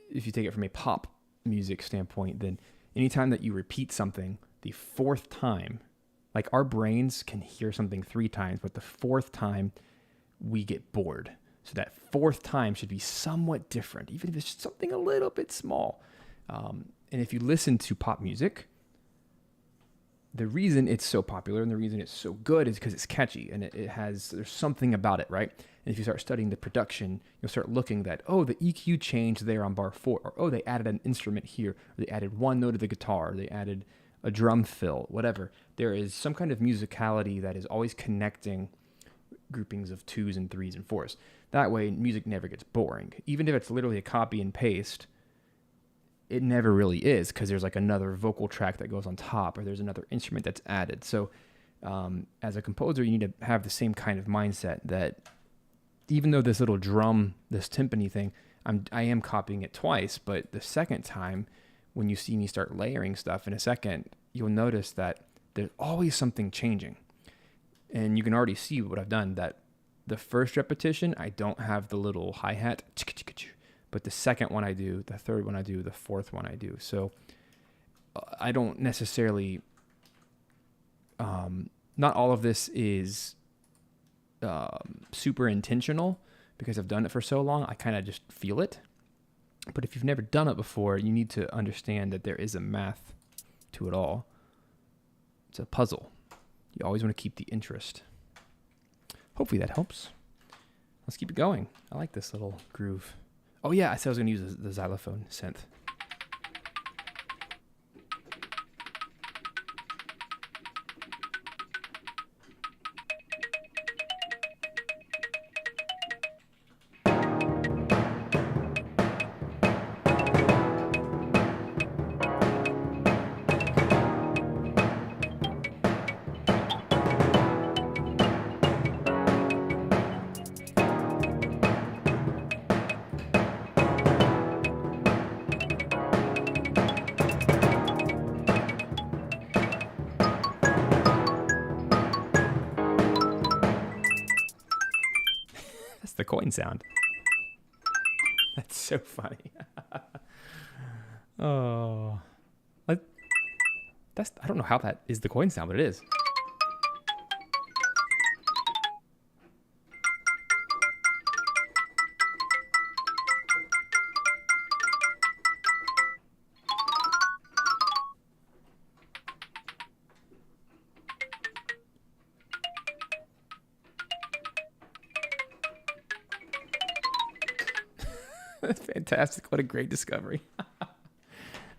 if you take it from a pop music standpoint, then anytime that you repeat something the 4th time, like our brains can hear something 3 times, but the 4th time we get bored. So that 4th time should be somewhat different, even if it's something a little bit small. And if you listen to pop music, the reason it's so popular and the reason it's so good is because it's catchy and there's something about it, right? And if you start studying the production, you'll start looking that, oh, the EQ changed there on bar 4, or oh, they added an instrument here, or they added one note of the guitar, or they added a drum fill, whatever. There is some kind of musicality that is always connecting groupings of 2s and 3s and 4s. That way, music never gets boring. Even if it's literally a copy and paste, it never really is, because there's like another vocal track that goes on top, or there's another instrument that's added. So as a composer, you need to have the same kind of mindset that even though this little drum, this timpani thing, I am copying it twice, but the second time when you see me start layering stuff in a second, you'll notice that there's always something changing. And you can already see what I've done, that the first repetition, I don't have the little hi-hat, but the second one I do, the third one I do, the 4th one I do. So I don't necessarily, not all of this is super intentional, because I've done it for so long, I kind of just feel it. But if you've never done it before, you need to understand that there is a math to it all. It's a puzzle. You always want to keep the interest. Hopefully that helps. Let's keep it going. I like this little groove. Oh yeah, I said I was going to use the xylophone synth. the coin sound. That's so funny. Oh, I don't know how that is the coin sound, but it is. That's fantastic. What a great discovery.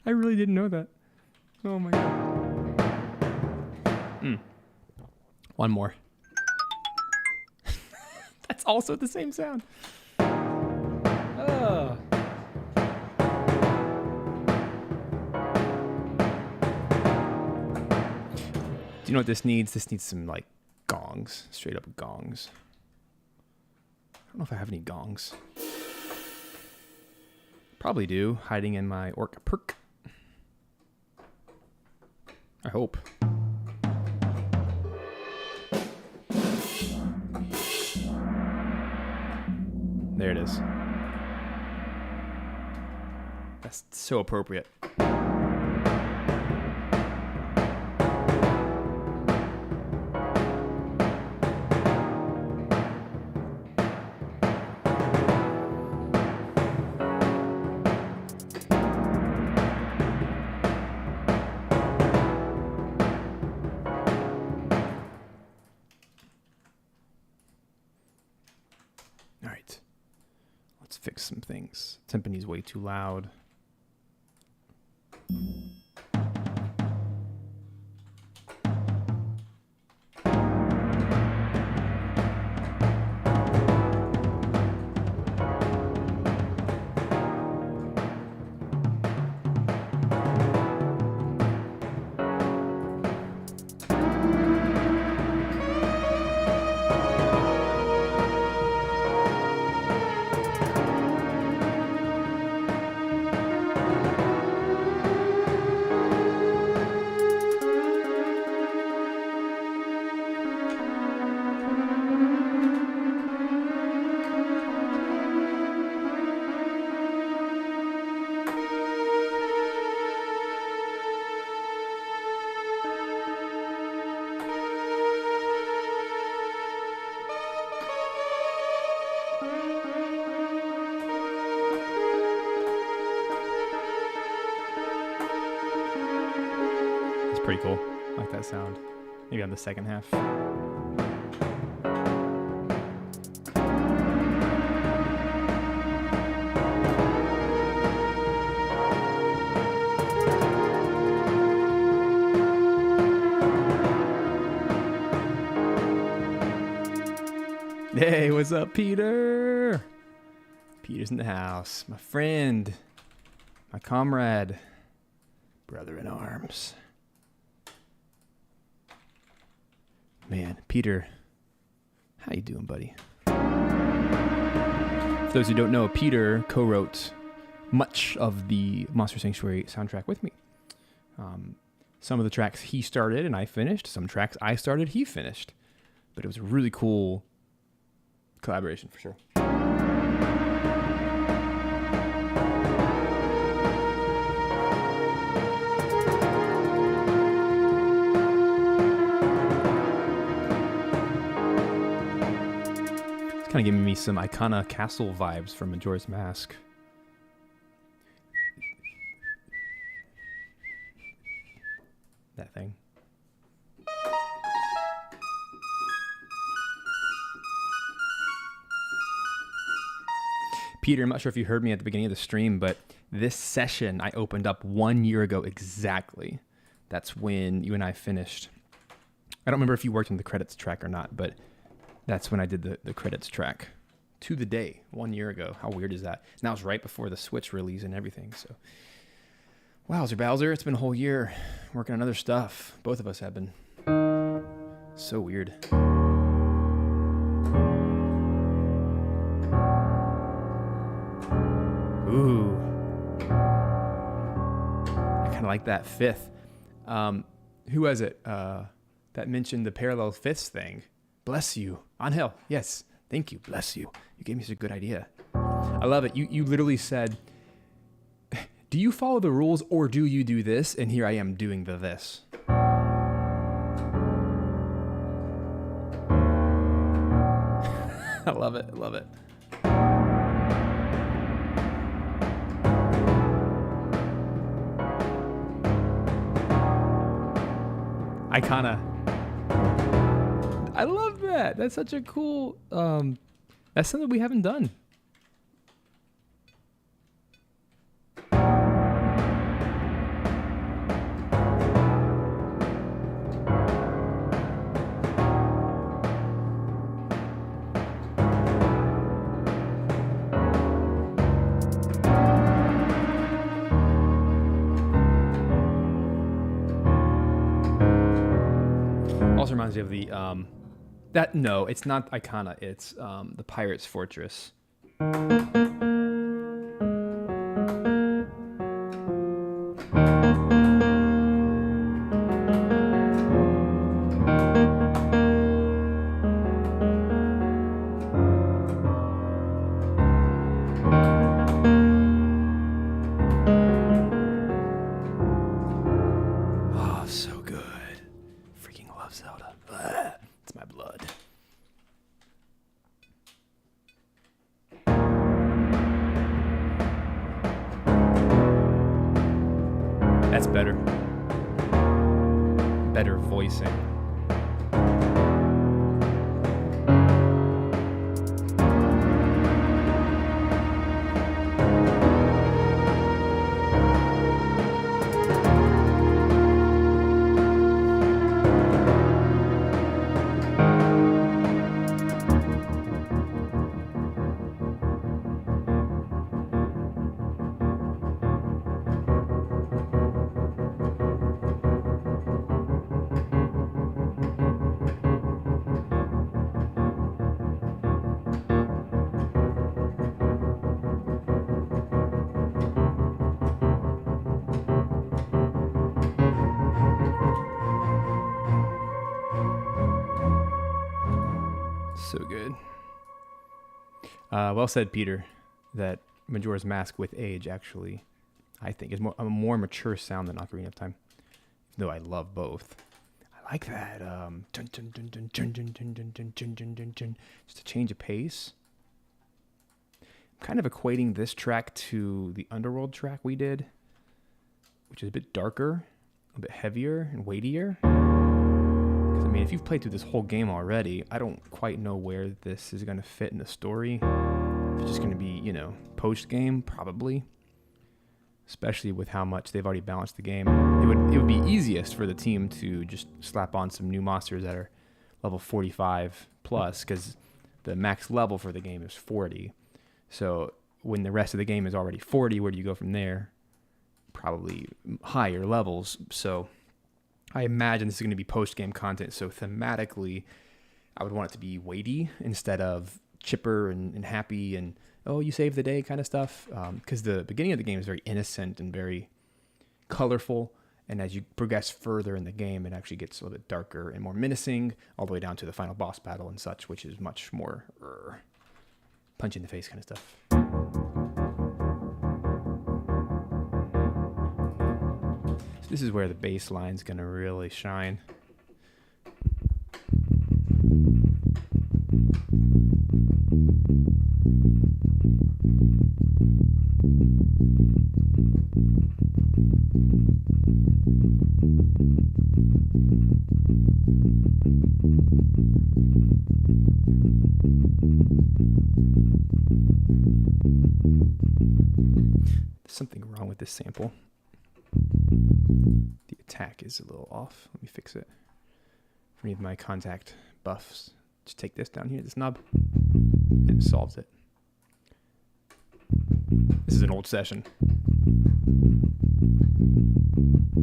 I really didn't know that. Oh my God. One more. That's also the same sound. Oh. Do you know what this needs? This needs some like gongs, straight up gongs. I don't know if I have any gongs. Probably do, hiding in my orc perk. I hope. There it is. That's so appropriate. All right, let's fix some things. Timpani's way too loud. Pretty cool. I like that sound. Maybe on the second half. Hey, what's up, Peter? Peter's in the house. My friend. My comrade. Brother in arms. Man, Peter, how you doing, buddy? For those who don't know, Peter co-wrote much of the Monster Sanctuary soundtrack with me. Some of the tracks he started and I finished. Some tracks I started, he finished. But it was a really cool collaboration for sure. Kind of giving me some Icona Castle vibes from Majora's Mask. That thing. Peter, I'm not sure if you heard me at the beginning of the stream, but this session I opened up 1 year ago exactly. That's when you and I finished. I don't remember if you worked on the credits track or not, but that's when I did the credits track to the day 1 year ago. How weird is that? And that was right before the Switch release and everything. So, wowzer Bowser, it's been a whole year working on other stuff. Both of us have been. So weird. Ooh. I kind of like that fifth. Who was it that mentioned the parallel fifths thing? Bless you. Angel. Yes. Thank you. Bless you. You gave me such a good idea. I love it. You literally said, do you follow the rules or do you do this? And here I am doing this. I love it. I love it. I love that. That's such a cool, that's something we haven't done. Also reminds me of the no, it's not Icona, it's the Pirate's Fortress. Oh, so good. Freaking love Zelda. Blah. It's my blood. That's better. Better voicing. So good. Well said, Peter, that Majora's Mask with age actually, I think, is a more mature sound than Ocarina of Time. Though I love both. I like that. Just a change of pace. I'm kind of equating this track to the Underworld track we did, which is a bit darker, a bit heavier and weightier. I mean, if you've played through this whole game already, I don't quite know where this is going to fit in the story. If it's just going to be, post-game, probably. Especially with how much they've already balanced the game. It would be easiest for the team to just slap on some new monsters that are level 45 plus, because the max level for the game is 40. So when the rest of the game is already 40, where do you go from there? Probably higher levels. So I imagine this is going to be post-game content, so thematically, I would want it to be weighty instead of chipper and happy and, oh, you saved the day kind of stuff, because the beginning of the game is very innocent and very colorful, and as you progress further in the game, it actually gets a little bit darker and more menacing, all the way down to the final boss battle and such, which is much more punch in the face kind of stuff. This is where the bass line's gonna really shine. There's something wrong with this sample. The attack is a little off. Let me fix it. For any of my contact buffs, just take this down here, this knob, and it solves it. This is an old session.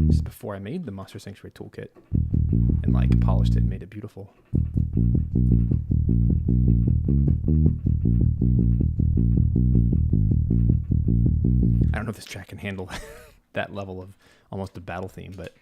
This is before I made the Monster Sanctuary toolkit and polished it and made it beautiful. I don't know if this track can handle that level of almost a battle theme, but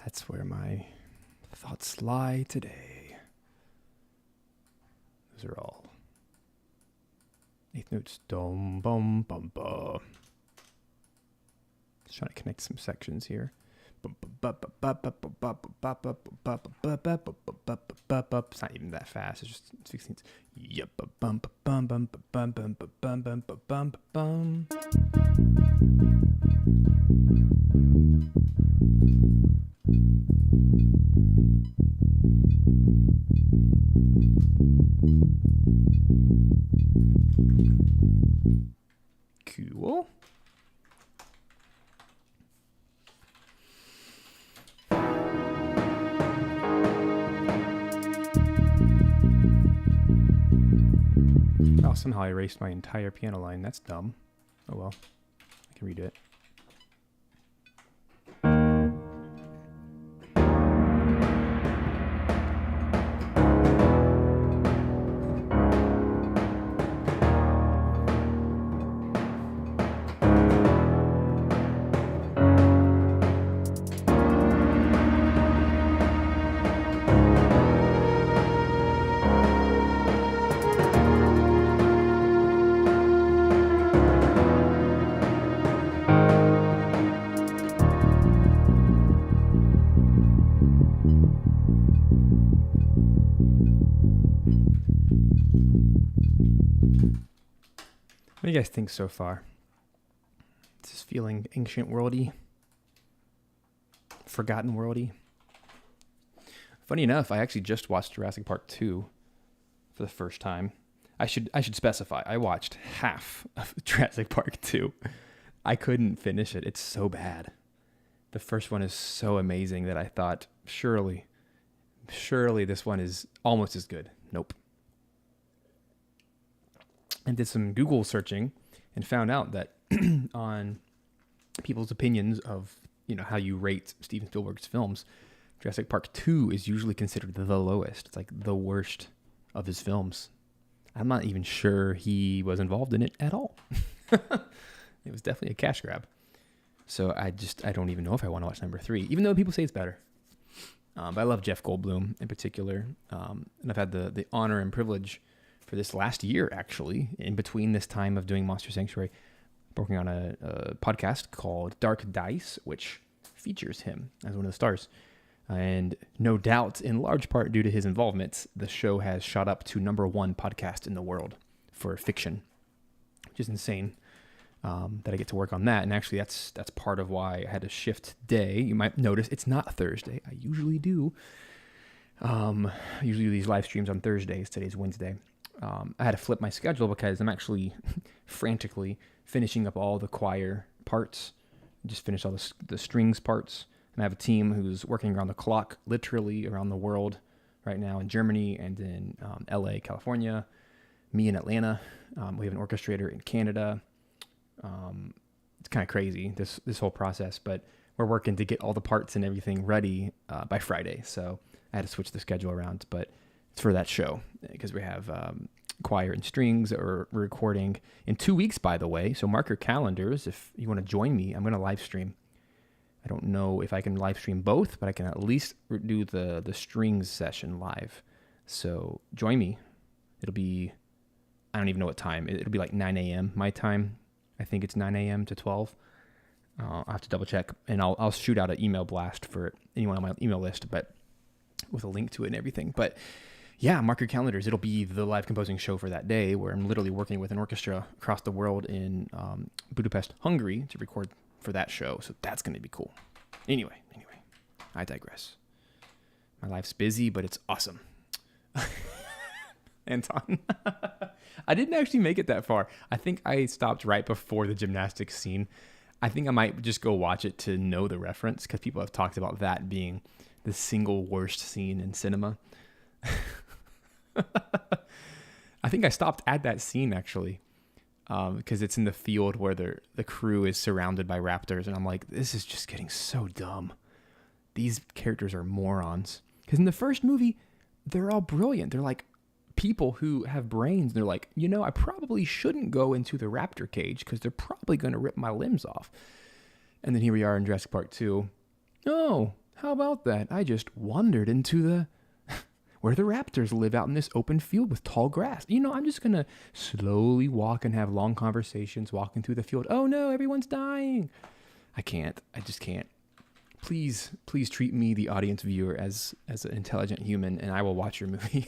That's where my thoughts lie today. Those are all eighth notes. Dum bum bum bum. Just trying to connect some sections here. It's not even that fast. It's just 16ths. Yep. Bum bum bum bum bum bum bum bum bum. Cool. Oh, somehow I erased my entire piano line. That's dumb. Oh well. I can redo it. What do you guys think so far? Is this feeling ancient worldy? Forgotten worldy? Funny enough, I actually just watched Jurassic Park 2 for the first time. I should specify, I watched half of Jurassic Park 2. I couldn't finish it. It's so bad. The first one is so amazing that I thought, surely this one is almost as good. Nope. And did some Google searching and found out that on people's opinions of, how you rate Steven Spielberg's films, Jurassic Park 2 is usually considered the lowest. It's like the worst of his films. I'm not even sure he was involved in it at all. It was definitely a cash grab. So I don't even know if I want to watch number 3, even though people say it's better. But I love Jeff Goldblum in particular. And I've had the honor and privilege for this last year, actually, in between this time of doing Monster Sanctuary, working on a podcast called Dark Dice, which features him as one of the stars. And no doubt, in large part due to his involvement, the show has shot up to #1 podcast in the world for fiction, which is insane that I get to work on that. And actually, that's part of why I had to shift day. You might notice it's not Thursday. I usually do. Usually do these live streams on Thursdays. Today's Wednesday. I had to flip my schedule because I'm actually frantically finishing up all the choir parts. Just finished all the strings parts. And I have a team who's working around the clock, literally around the world right now in Germany and in LA, California, me in Atlanta. We have an orchestrator in Canada. It's kind of crazy, this whole process, but we're working to get all the parts and everything ready by Friday. So I had to switch the schedule around, but it's for that show because we have choir and strings that we're recording in 2 weeks, by the way. So mark your calendars. If you want to join me, I'm going to live stream. I don't know if I can live stream both, but I can at least do the strings session live. So join me. It'll be, I don't even know what time. It'll be like 9 a.m. my time. I think it's 9 a.m. to 12. I'll have to double check, and I'll shoot out an email blast for anyone on my email list, but with a link to it and everything. But yeah, mark your calendars. It'll be the live composing show for that day where I'm literally working with an orchestra across the world in Budapest, Hungary to record for that show. So that's going to be cool. Anyway, I digress. My life's busy, but it's awesome. Anton. I didn't actually make it that far. I think I stopped right before the gymnastics scene. I think I might just go watch it to know the reference because people have talked about that being the single worst scene in cinema. I think I stopped at that scene actually because it's in the field where the crew is surrounded by raptors. And I'm like, this is just getting so dumb. These characters are morons. Because in the first movie, they're all brilliant. They're like people who have brains. They're like, I probably shouldn't go into the raptor cage because they're probably going to rip my limbs off. And then here we are in Jurassic Park 2. Oh, how about that? I just wandered into where the raptors live out in this open field with tall grass. I'm just going to slowly walk and have long conversations walking through the field. Oh no, everyone's dying. I just can't. Please treat me, the audience viewer, as an intelligent human, and I will watch your movie.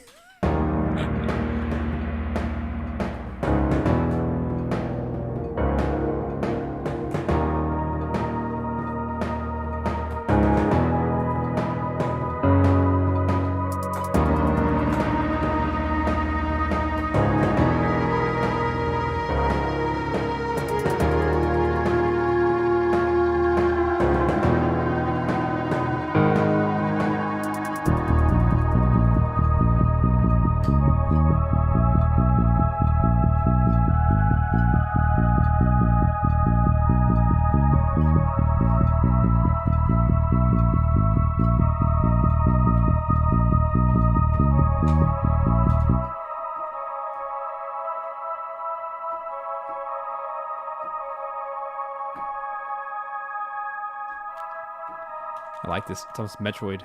I like this. It's almost Metroid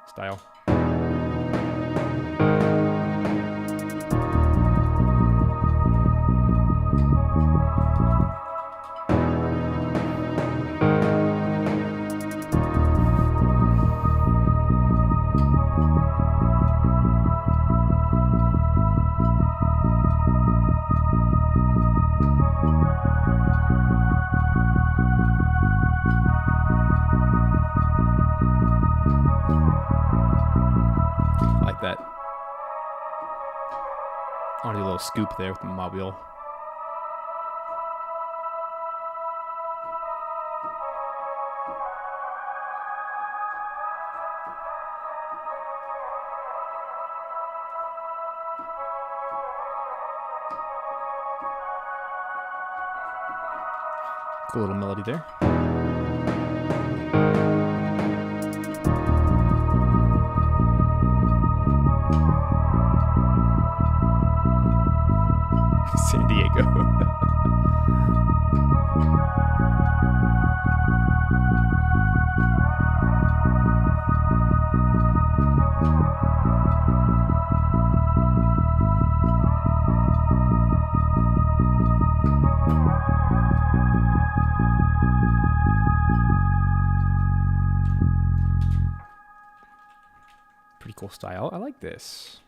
style. That. I want to do a little scoop there with the mobile. Cool little melody there. San Diego. Pretty cool style. I like this.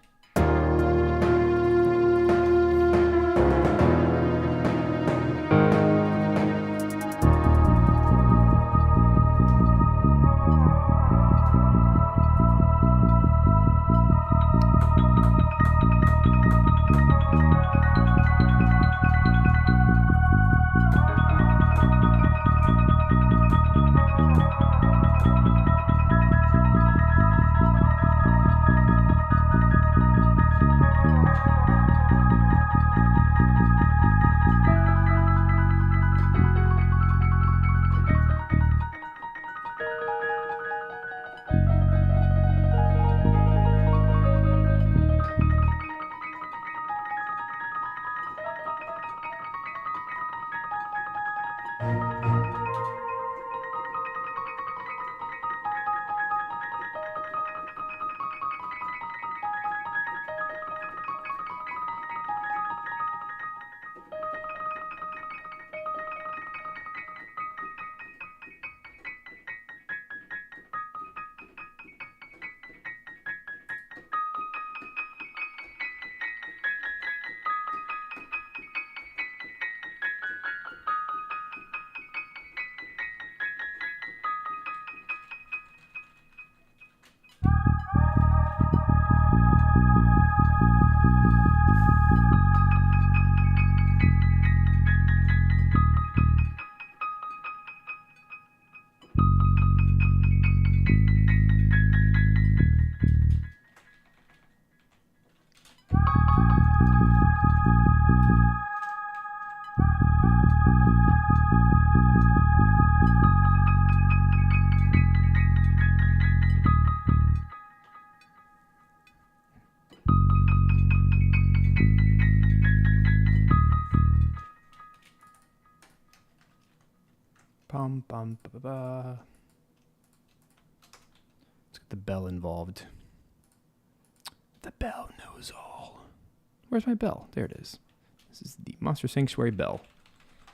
Bum, bum, ba, ba, ba. Let's get the bell involved. The bell knows all. Where's my bell? There it is. This is the Monster Sanctuary bell,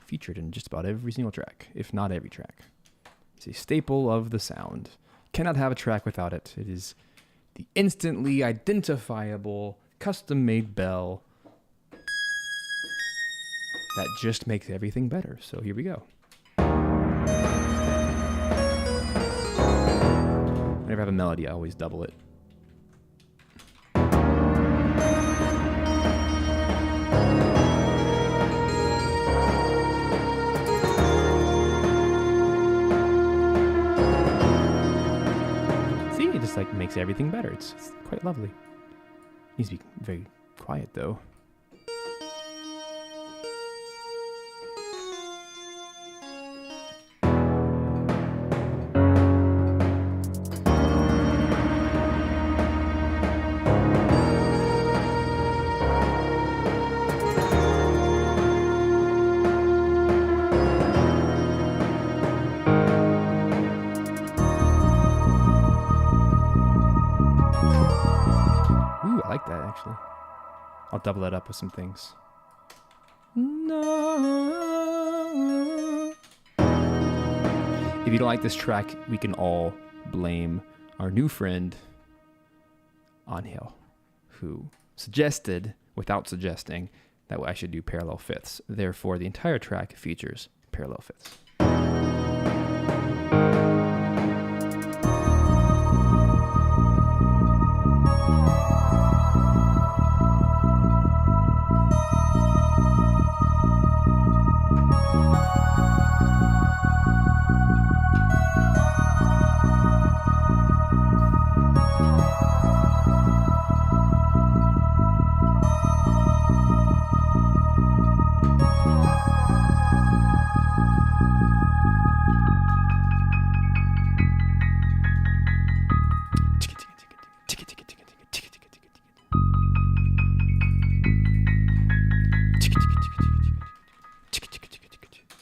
featured in just about every single track, if not every track. It's a staple of the sound. Cannot have a track without it. It is the instantly identifiable, custom-made bell that just makes everything better. So here we go. Whenever I have a melody, I always double it. See, it just like makes everything better. It's quite lovely. Needs to be very quiet though. I like that actually. I'll double that up with some things. No. If you don't like this track, we can all blame our new friend Anhel, who suggested, without suggesting, that I should do parallel fifths. Therefore, the entire track features parallel fifths.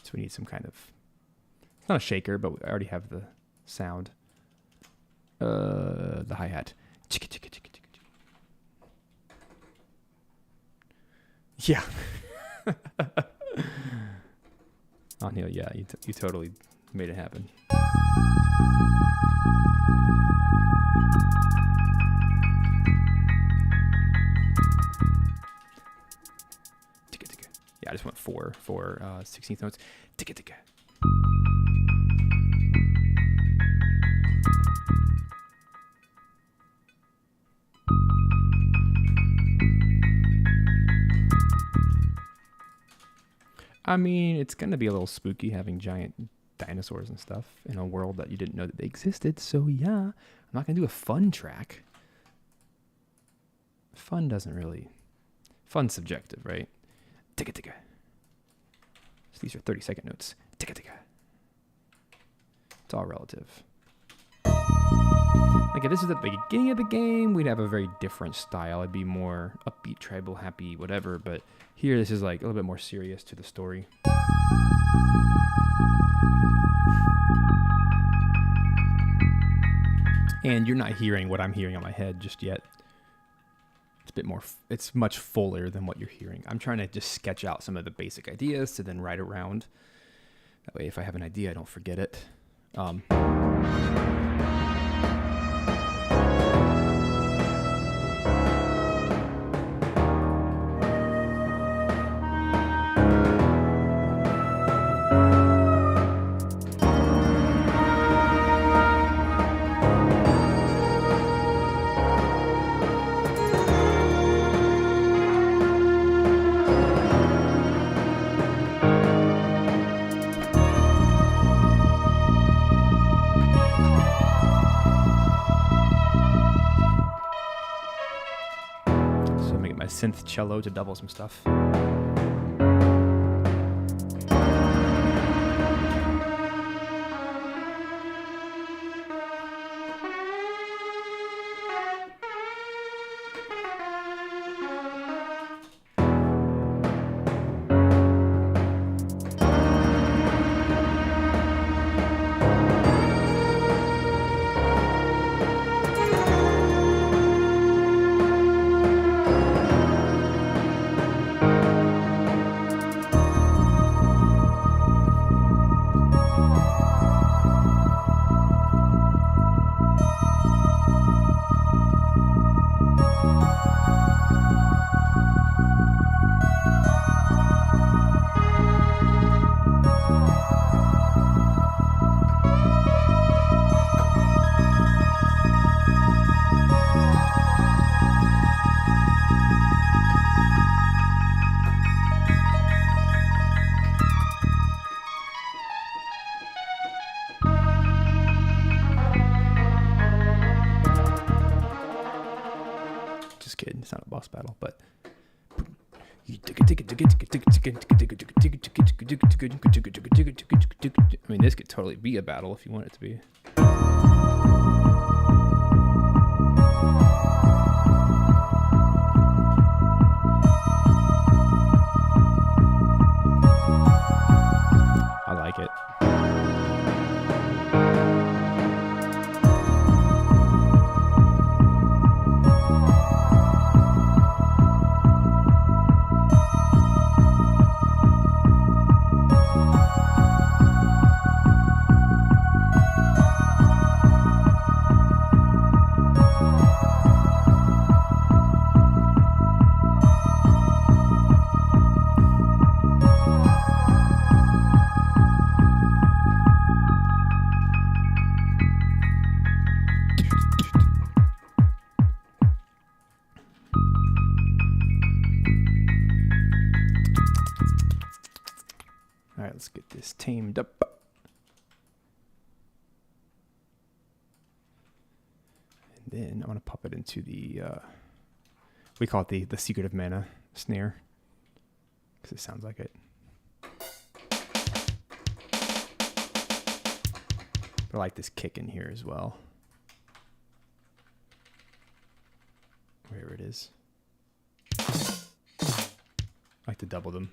So we need some kind of, it's not a shaker, but I already have the sound. The hi-hat. Yeah. Oh, Neil, yeah, you totally made it happen. Yeah, I just went four 16th notes. Ticka ticka. I mean, it's gonna be a little spooky having giant dinosaurs and stuff in a world that you didn't know that they existed. So yeah, I'm not gonna do a fun track. Fun doesn't really. Fun's subjective, right? Ticka ticka. So these are 30-second notes. Ticka ticka. It's all relative. Like if this is at the beginning of the game, we'd have a very different style. It'd be more upbeat, tribal, happy, whatever. But here, this is like a little bit more serious to the story. And you're not hearing what I'm hearing on my head just yet. It's a bit more, it's much fuller than what you're hearing. I'm trying to just sketch out some of the basic ideas to then write around. That way, if I have an idea, I don't forget it. My synth cello to double some stuff. boss battle, but I mean, this could totally be a battle if you want it to be. I like it. All right, let's get this tamed up. And then I'm going to pop it into the, we call it the Secret of Mana snare, because it sounds like it. But I like this kick in here as well. Wherever it is. I like to double them.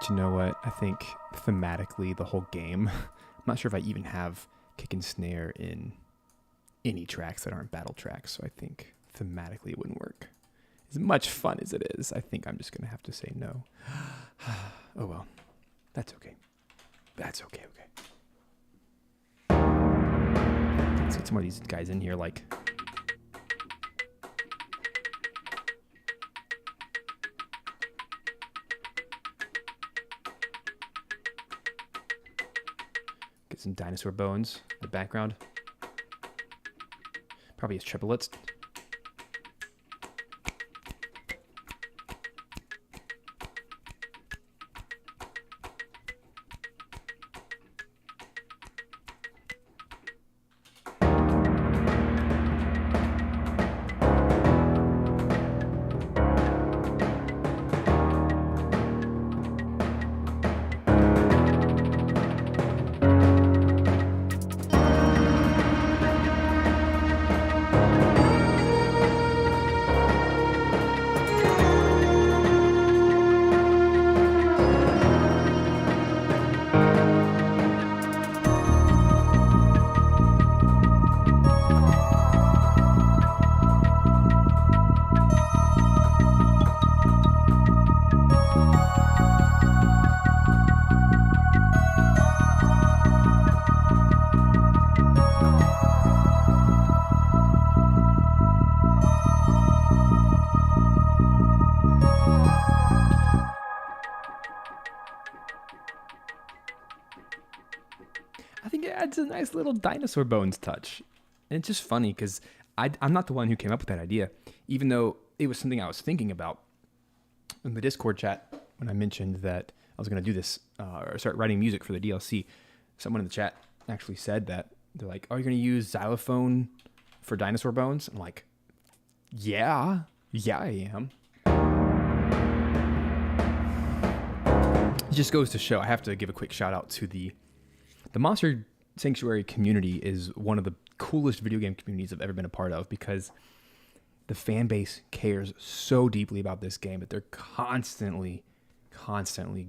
You know what? I think thematically the whole game, I'm not sure if I even have kick and snare in any tracks that aren't battle tracks, so I think thematically it wouldn't work. As much fun as it is, I think I'm just going to have to say no. Oh well, that's okay. That's okay. Let's get some more of these guys in here, like... Get some dinosaur bones in the background. Probably his triplets. I think it adds a nice little dinosaur bones touch. And it's just funny because I'm not the one who came up with that idea, even though it was something I was thinking about in the Discord chat when I mentioned that I was going to do this or start writing music for the DLC. Someone in the chat actually said that. They're like, "Oh, you're going to use xylophone for dinosaur bones?" I'm like, yeah, I am. It just goes to show, I have to give a quick shout out to the Monster Sanctuary community is one of the coolest video game communities I've ever been a part of, because the fan base cares so deeply about this game that they're constantly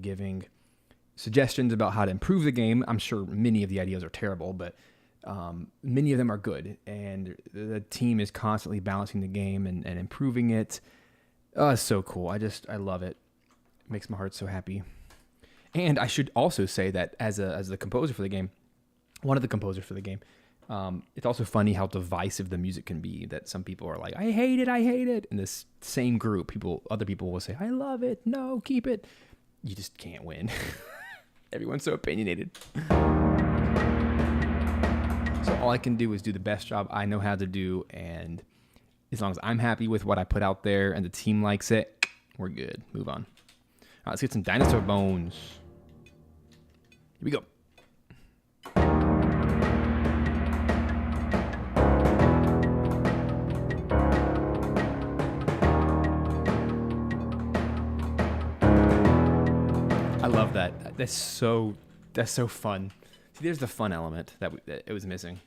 giving suggestions about how to improve the game. I'm sure many of the ideas are terrible, but many of them are good, and the team is constantly balancing the game and improving it. Oh, it's so cool. I love it. It makes my heart so happy. And I should also say that as the composer for the game, one of the composers for the game, it's also funny how divisive the music can be, that some people are like, I hate it. In this same group, other people will say, I love it. No, keep it. You just can't win. Everyone's so opinionated. So all I can do is do the best job I know how to do, and as long as I'm happy with what I put out there and the team likes it, we're good. Move on. All right, let's get some dinosaur bones. Here we go. I love that. That's so fun. See, there's the fun element that it was missing.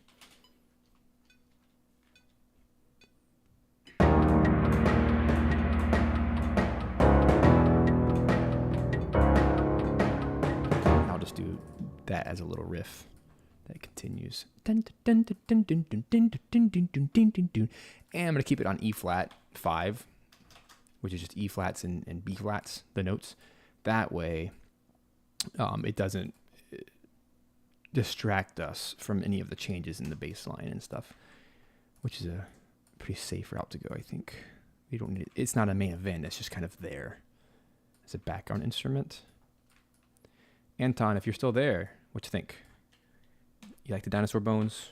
I'll just do that as a little riff that continues. And I'm going to keep it on E flat 5, which is just E flats and B flats, the notes. That way, it doesn't distract us from any of the changes in the bass line and stuff, which is a pretty safe route to go, I think. We don't need it's not a main event, it's just kind of there as a background instrument. Anton, if you're still there, what you think? You like the dinosaur bones?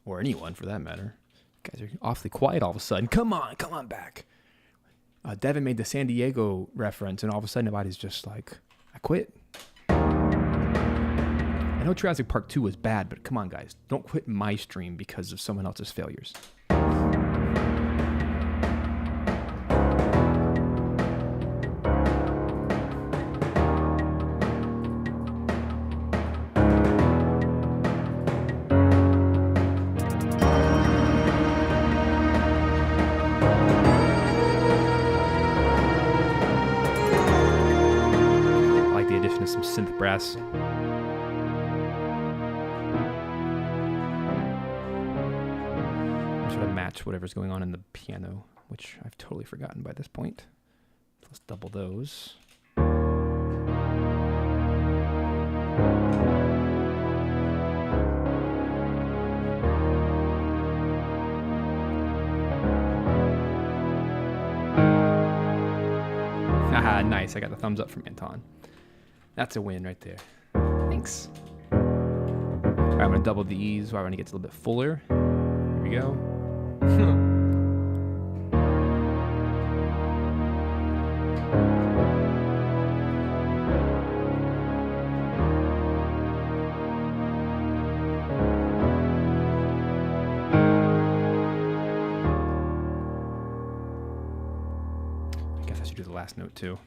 Or anyone for that matter. You guys are awfully quiet all of a sudden. Come on back. Devin made the San Diego reference, and all of a sudden everybody's just like, I quit. I know Jurassic Park 2 was bad, but come on, guys. Don't quit my stream because of someone else's failures. Some synth brass. Sort of match whatever's going on in the piano, which I've totally forgotten by this point. Let's double those. Haha, nice. I got the thumbs up from Anton. That's a win right there. Thanks. All right, I'm going to double the E's. I want to get a little bit fuller. Here we go. I guess I should do the last note too.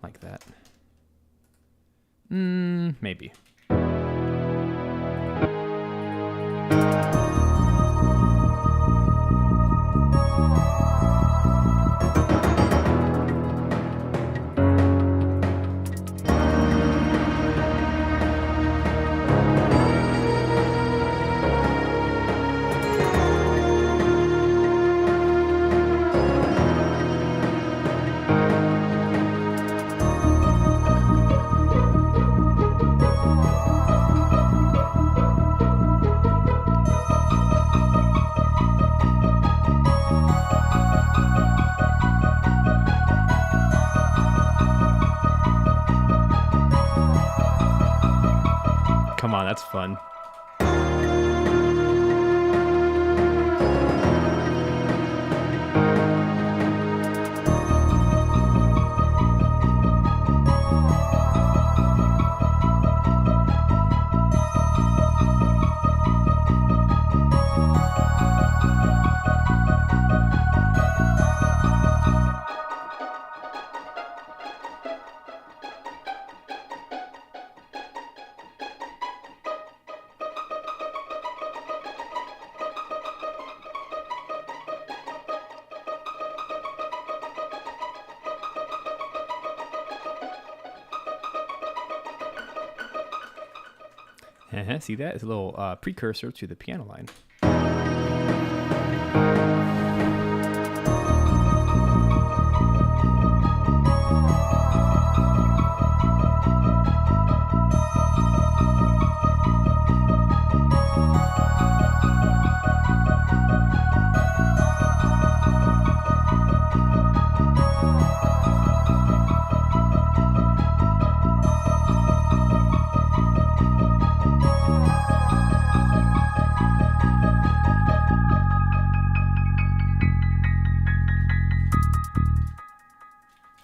Like that. Maybe. Come on, that's fun. See that? It's a little precursor to the piano line.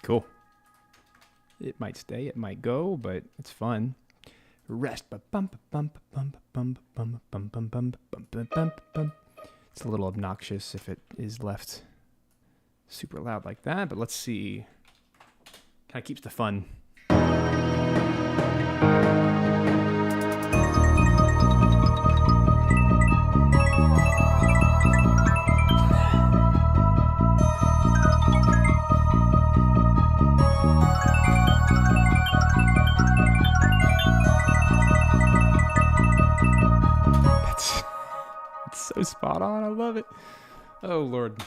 Cool. It might stay, it might go, but it's fun. Rest. It's a little obnoxious if it is left super loud like that, but let's see. Kind of keeps the fun. It's so spot on. I love it. Oh, Lord.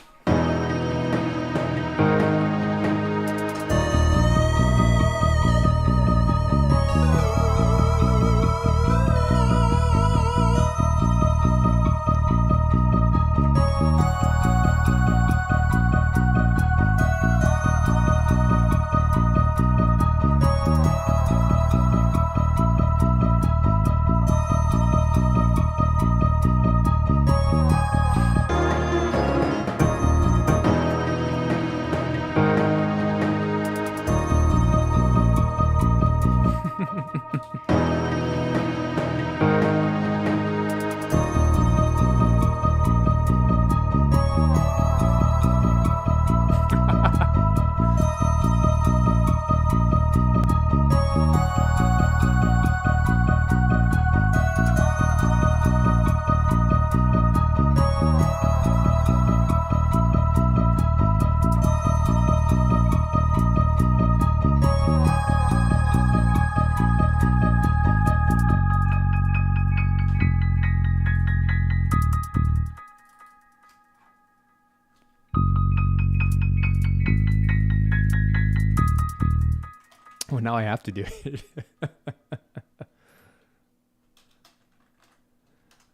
Oh, now I have to do it.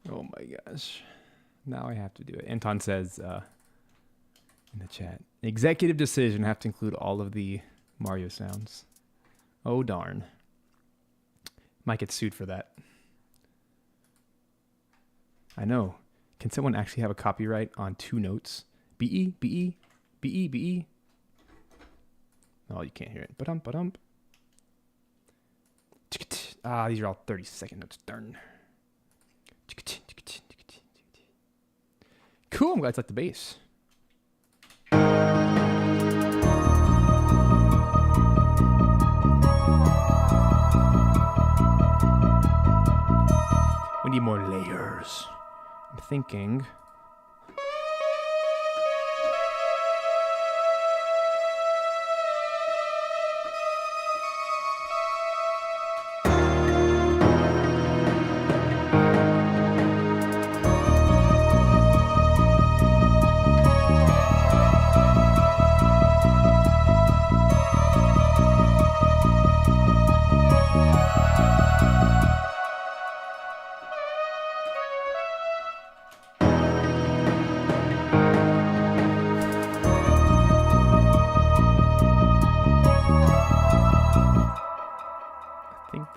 Oh my gosh. Now I have to do it. Anton says in the chat, executive decision, have to include all of the Mario sounds. Oh, darn. Might get sued for that. I know. Can someone actually have a copyright on 2 notes? B-E, B-E, B-E, B-E. Oh, you can't hear it. Ba-dump, ba-dump. Ah, these are all 30-second notes. Darn. Cool. I'm glad it's like the bass. We need more layers. I'm thinking.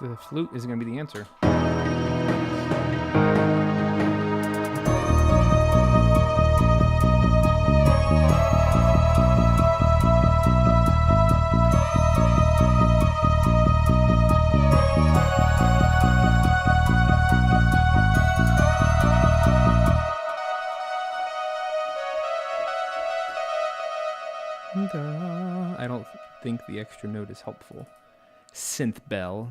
The flute isn't going to be the answer. I don't think the extra note is helpful. Synth bell.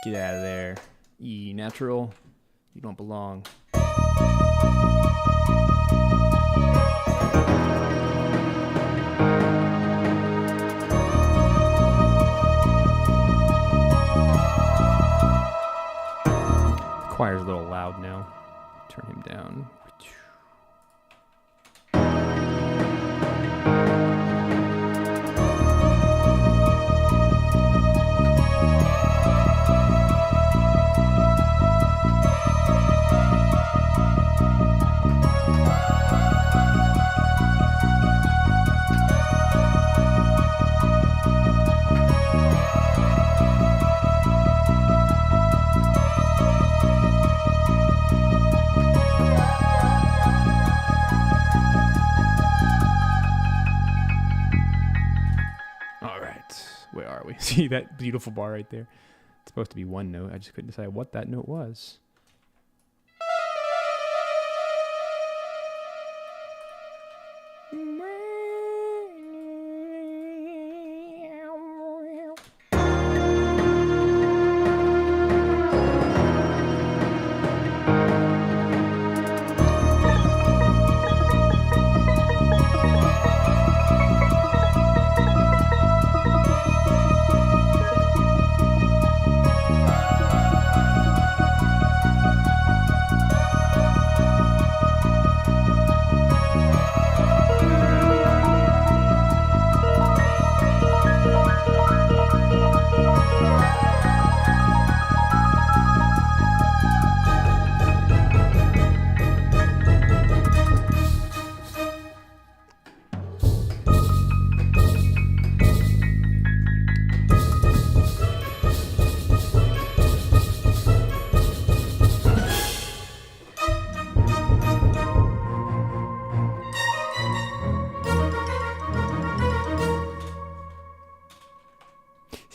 Get out of there. E natural. You don't belong. The choir's a little loud now. Turn him down. Where are we? See that beautiful bar right there? It's supposed to be one note. I just couldn't decide what that note was.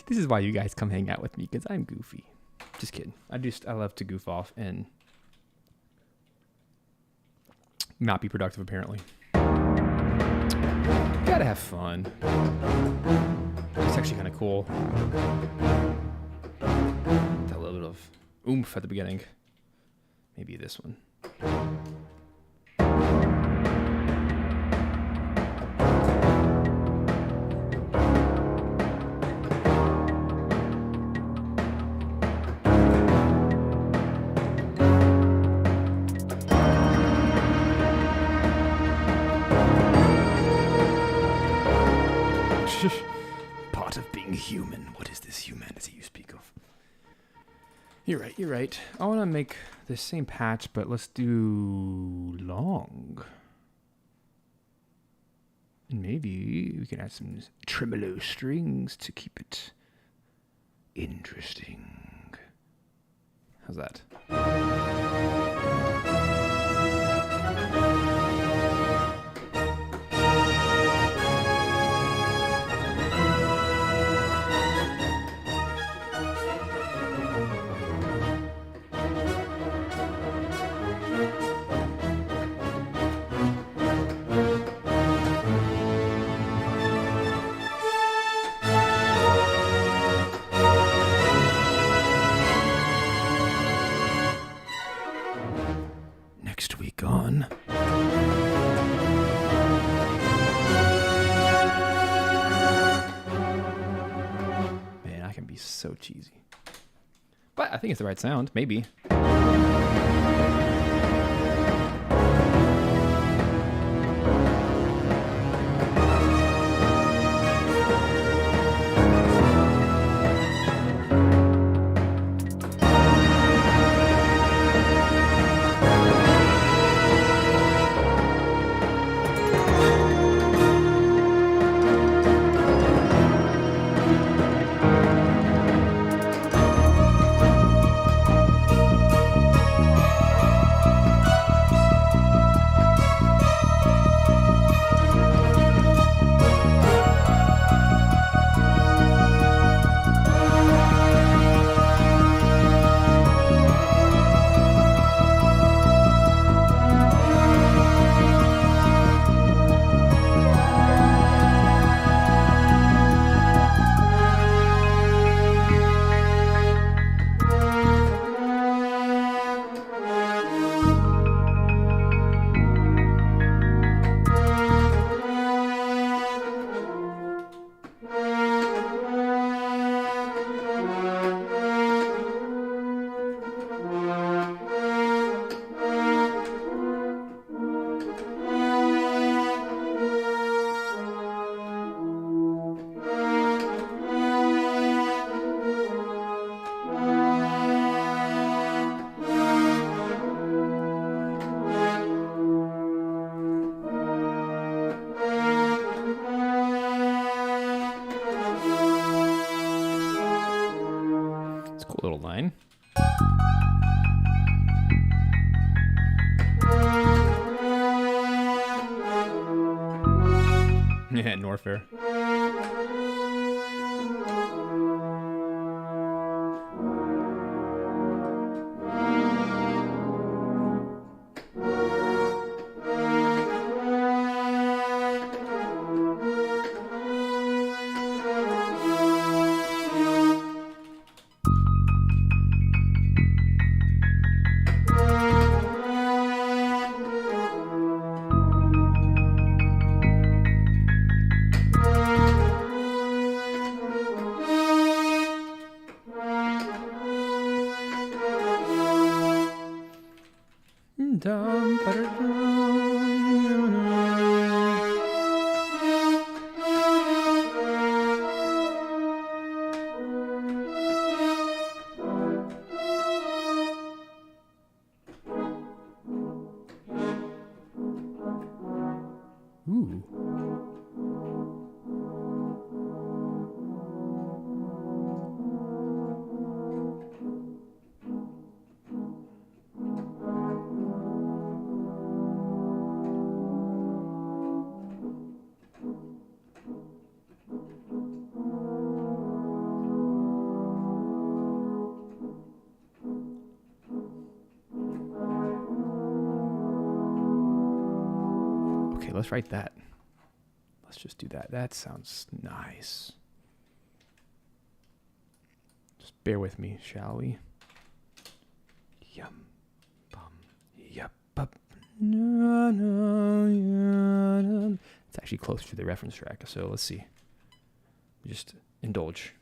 This is why you guys come hang out with me, because I'm goofy. Just kidding. I love to goof off and not be productive, apparently. Gotta have fun. It's actually kind of cool. That little bit of oomph at the beginning. Maybe this one. Part of being human. What is this humanity you speak of? You're right. I want to make the same patch, but let's do long. And maybe we can add some tremolo strings to keep it interesting. How's that? Next week on... Man, I can be so cheesy. But I think it's the right sound, maybe. Little line. Yeah, Norfair. dum, ba-da-dum. Ooh. Okay, let's write that. Let's just do that. That sounds nice. Just bear with me, shall we? Yum, bum, yup, up. No, no, yeah, no. It's actually closer to the reference track, so let's see. Just indulge.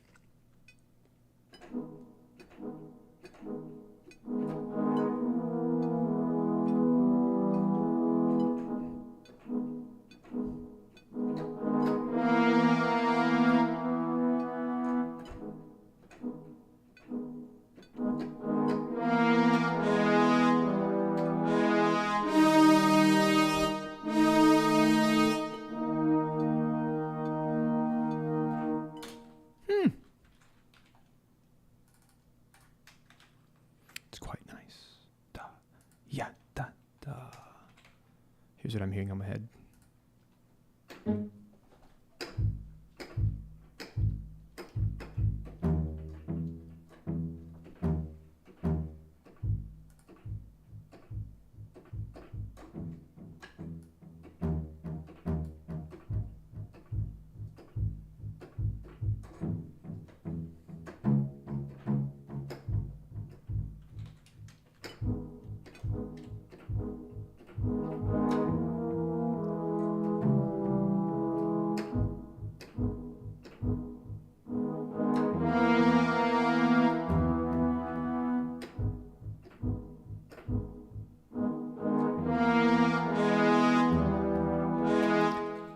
It's quite nice. Da, ya, da, da. Here's what I'm hearing on my head.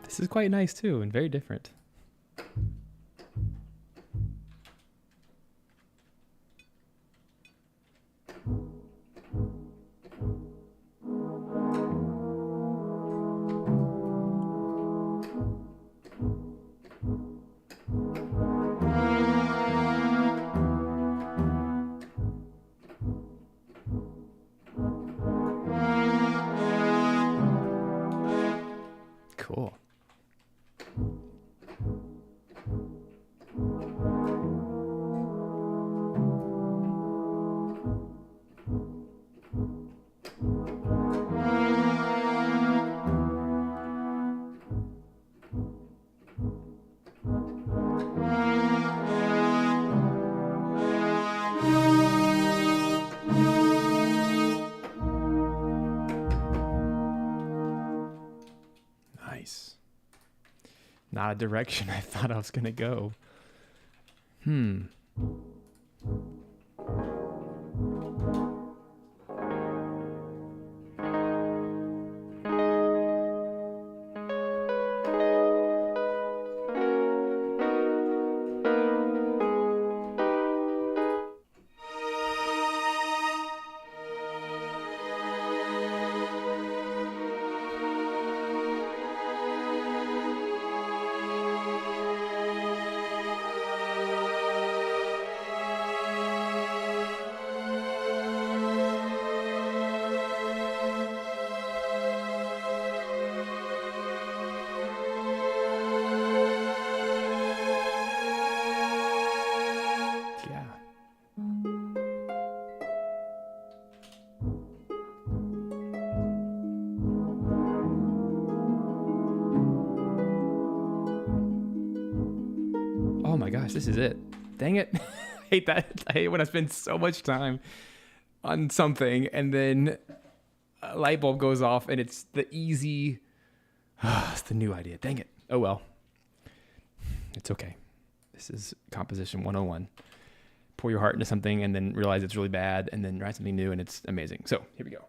This is quite nice too, and very different. Cool. Nice. Not a direction I thought I was going to go. Oh my gosh, this is it. Dang it. I hate that. I hate when I spend so much time on something and then a light bulb goes off and it's the easy, it's the new idea. Dang it. Oh well. It's okay. This is composition 101. Pour your heart into something and then realize it's really bad and then write something new and it's amazing. So here we go.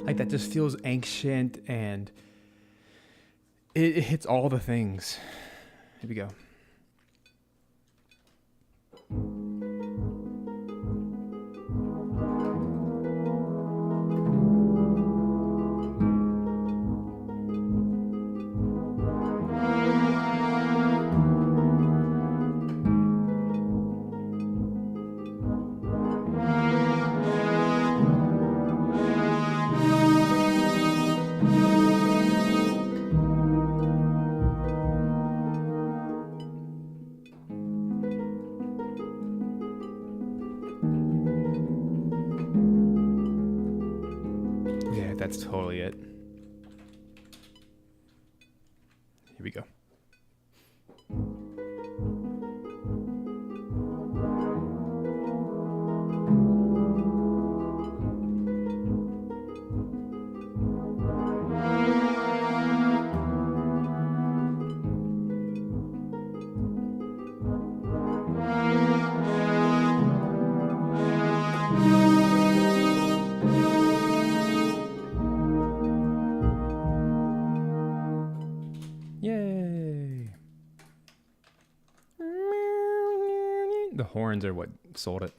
Like that just feels ancient and it hits all the things. Here we go. Yeah, that's totally it. Here we go. Yay! The horns are what sold it.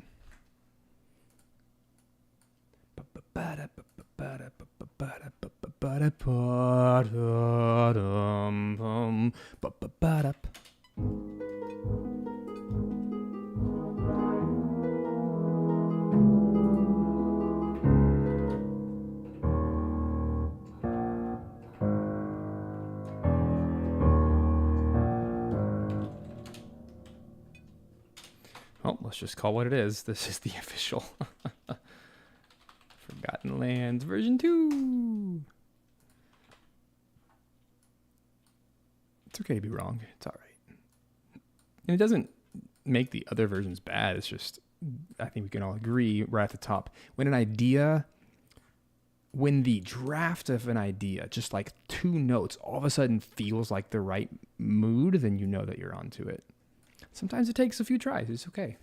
Oh, let's just call what it is. This is the official Forgotten Lands version 2. It's okay to be wrong. It's all right. And it doesn't make the other versions bad. It's just, I think we can all agree right at the top. When the draft of an idea, just like 2 notes, all of a sudden feels like the right mood, then you know that you're onto it. Sometimes it takes a few tries. It's okay.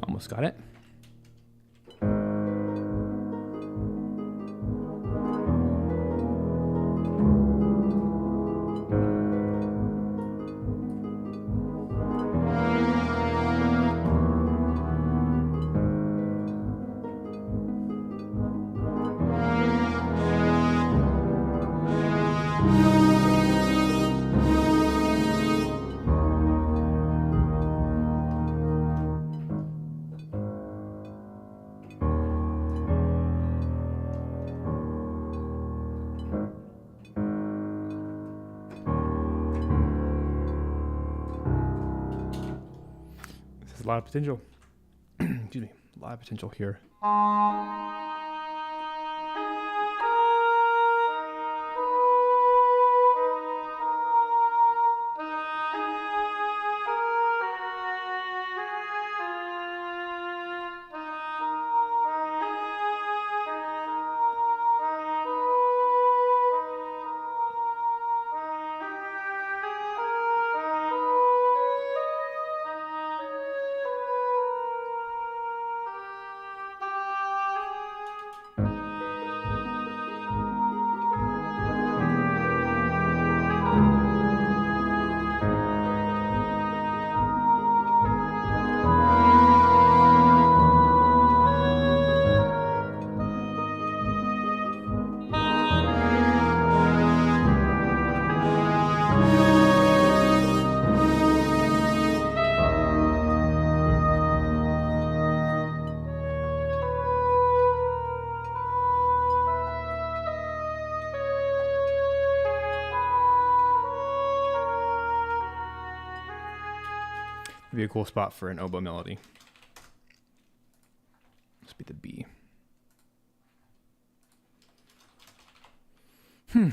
Almost got it. There's a lot of potential. Excuse me. A lot of potential here. Be a cool spot for an oboe melody. Let's be the B. Hmm.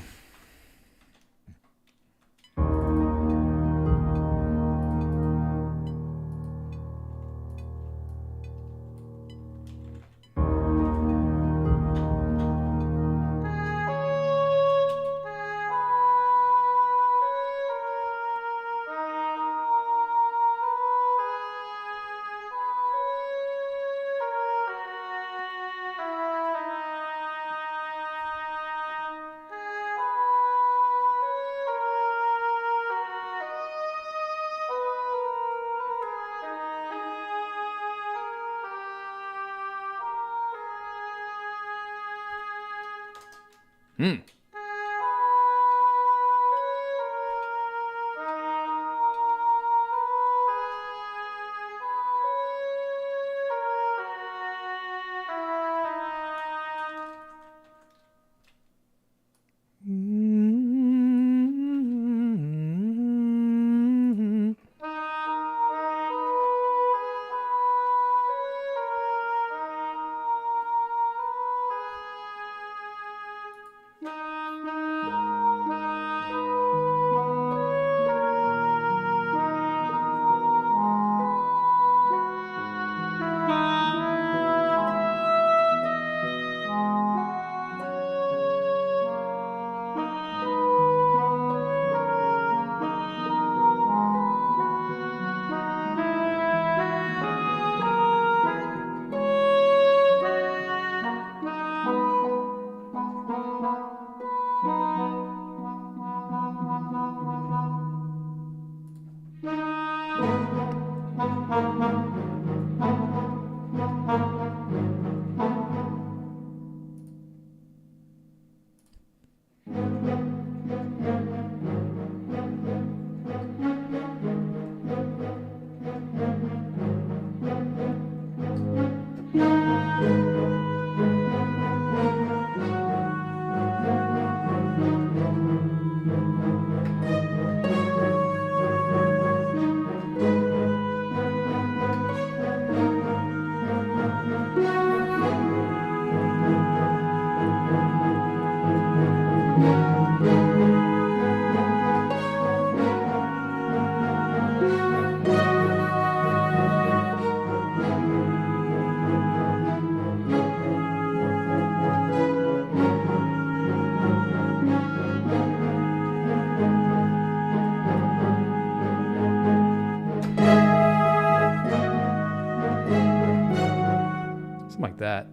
Something like that.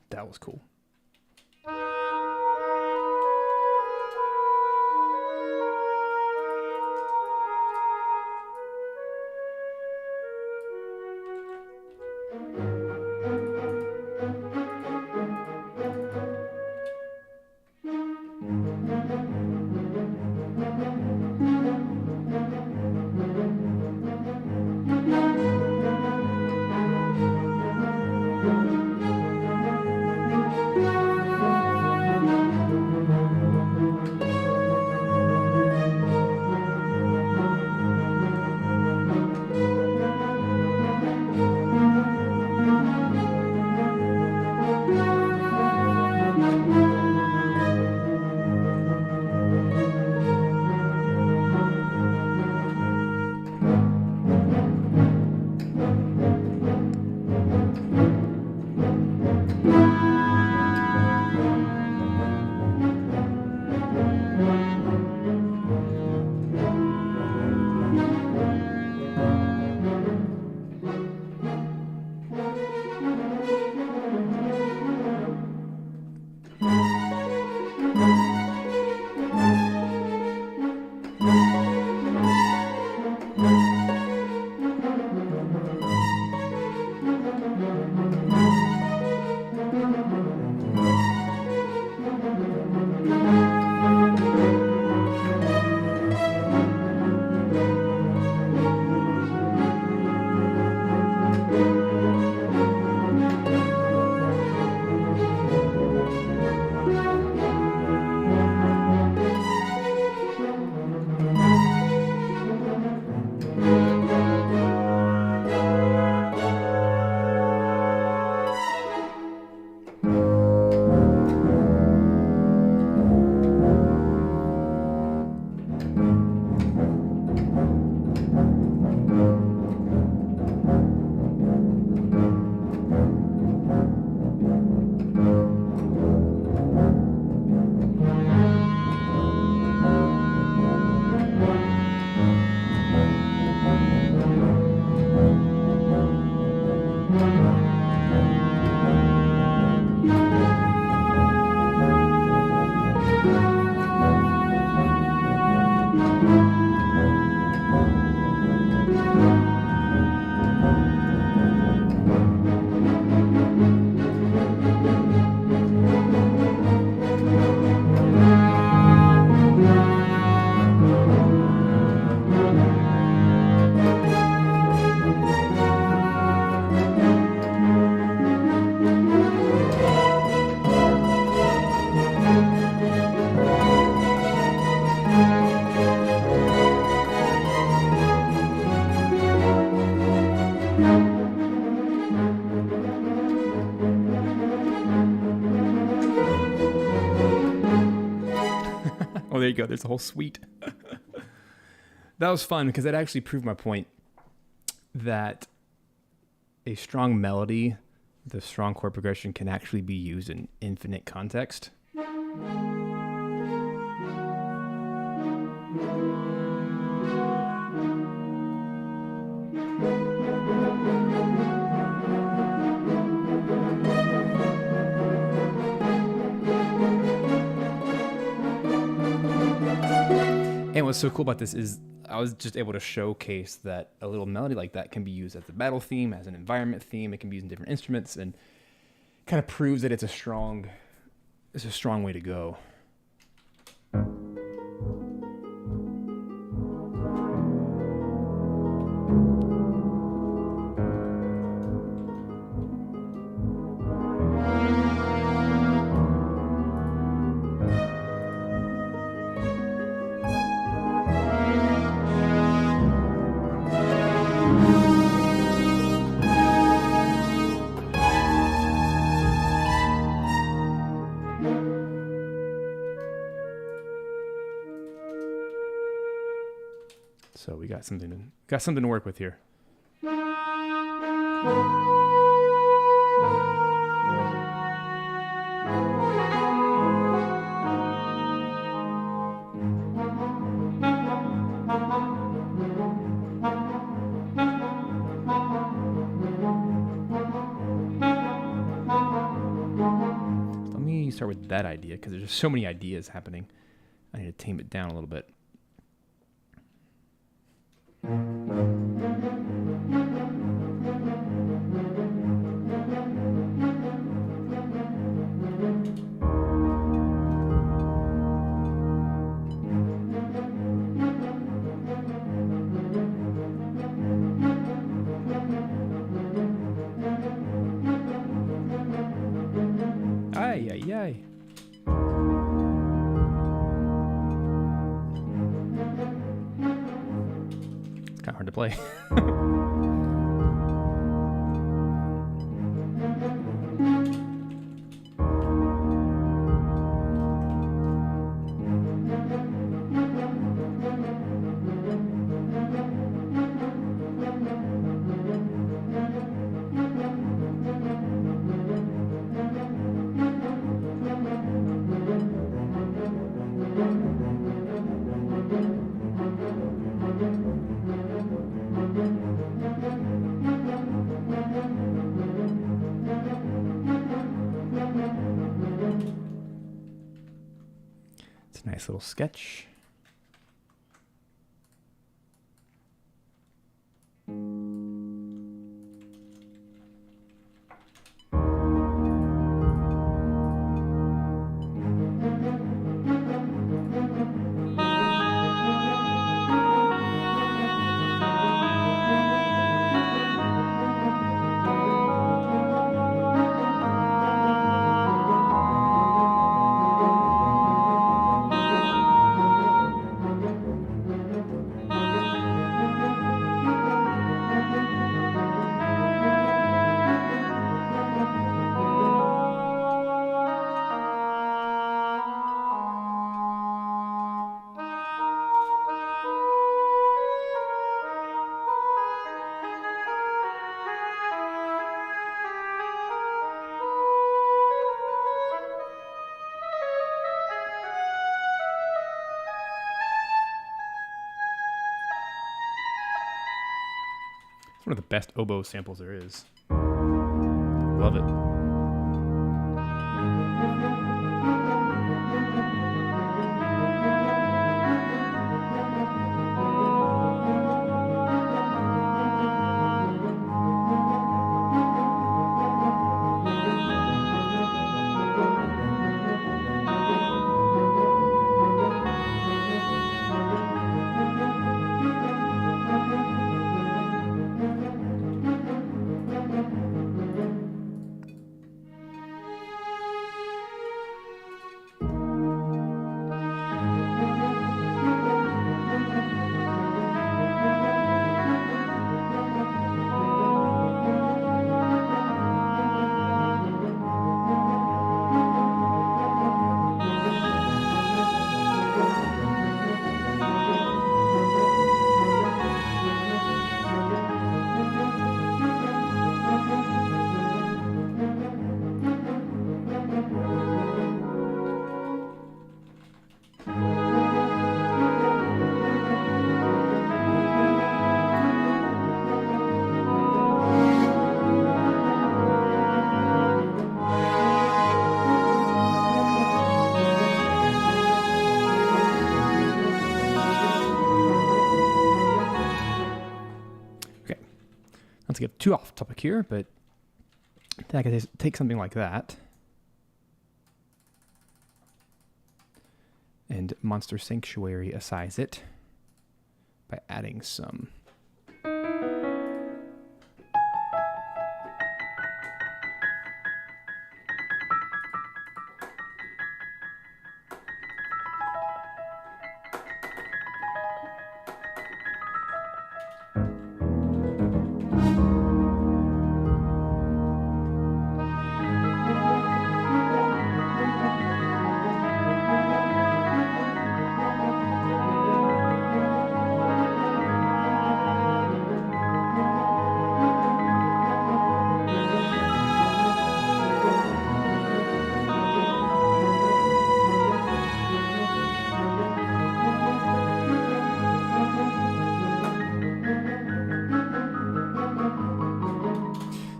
That was cool. Oh, there you go. There's a whole suite. That was fun because that actually proved my point that a strong melody, the strong chord progression, can actually be used in infinite context. And what's so cool about this is I was just able to showcase that a little melody like that can be used as a battle theme, as an environment theme. It can be used in different instruments, and kind of proves that it's a strong way to go. So we got something to work with here. Let me start with that idea because there's just so many ideas happening. I need to tame it down a little bit. Ay, ay, ay. It's kind of hard to play. It's a nice little sketch. It's one of the best oboe samples there is. Love it. Let's get too off topic here, but I think I can take something like that. And Monster Sanctuary assize it by adding some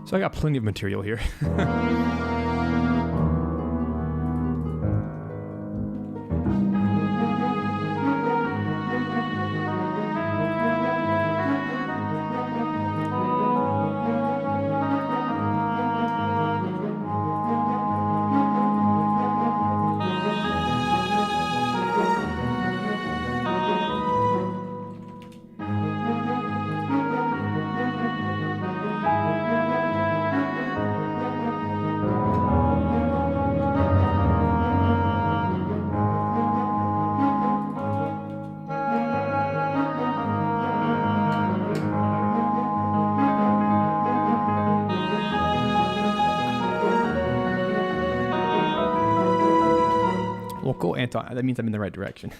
So I got plenty of material here. Well, cool, Anton. That means I'm in the right direction.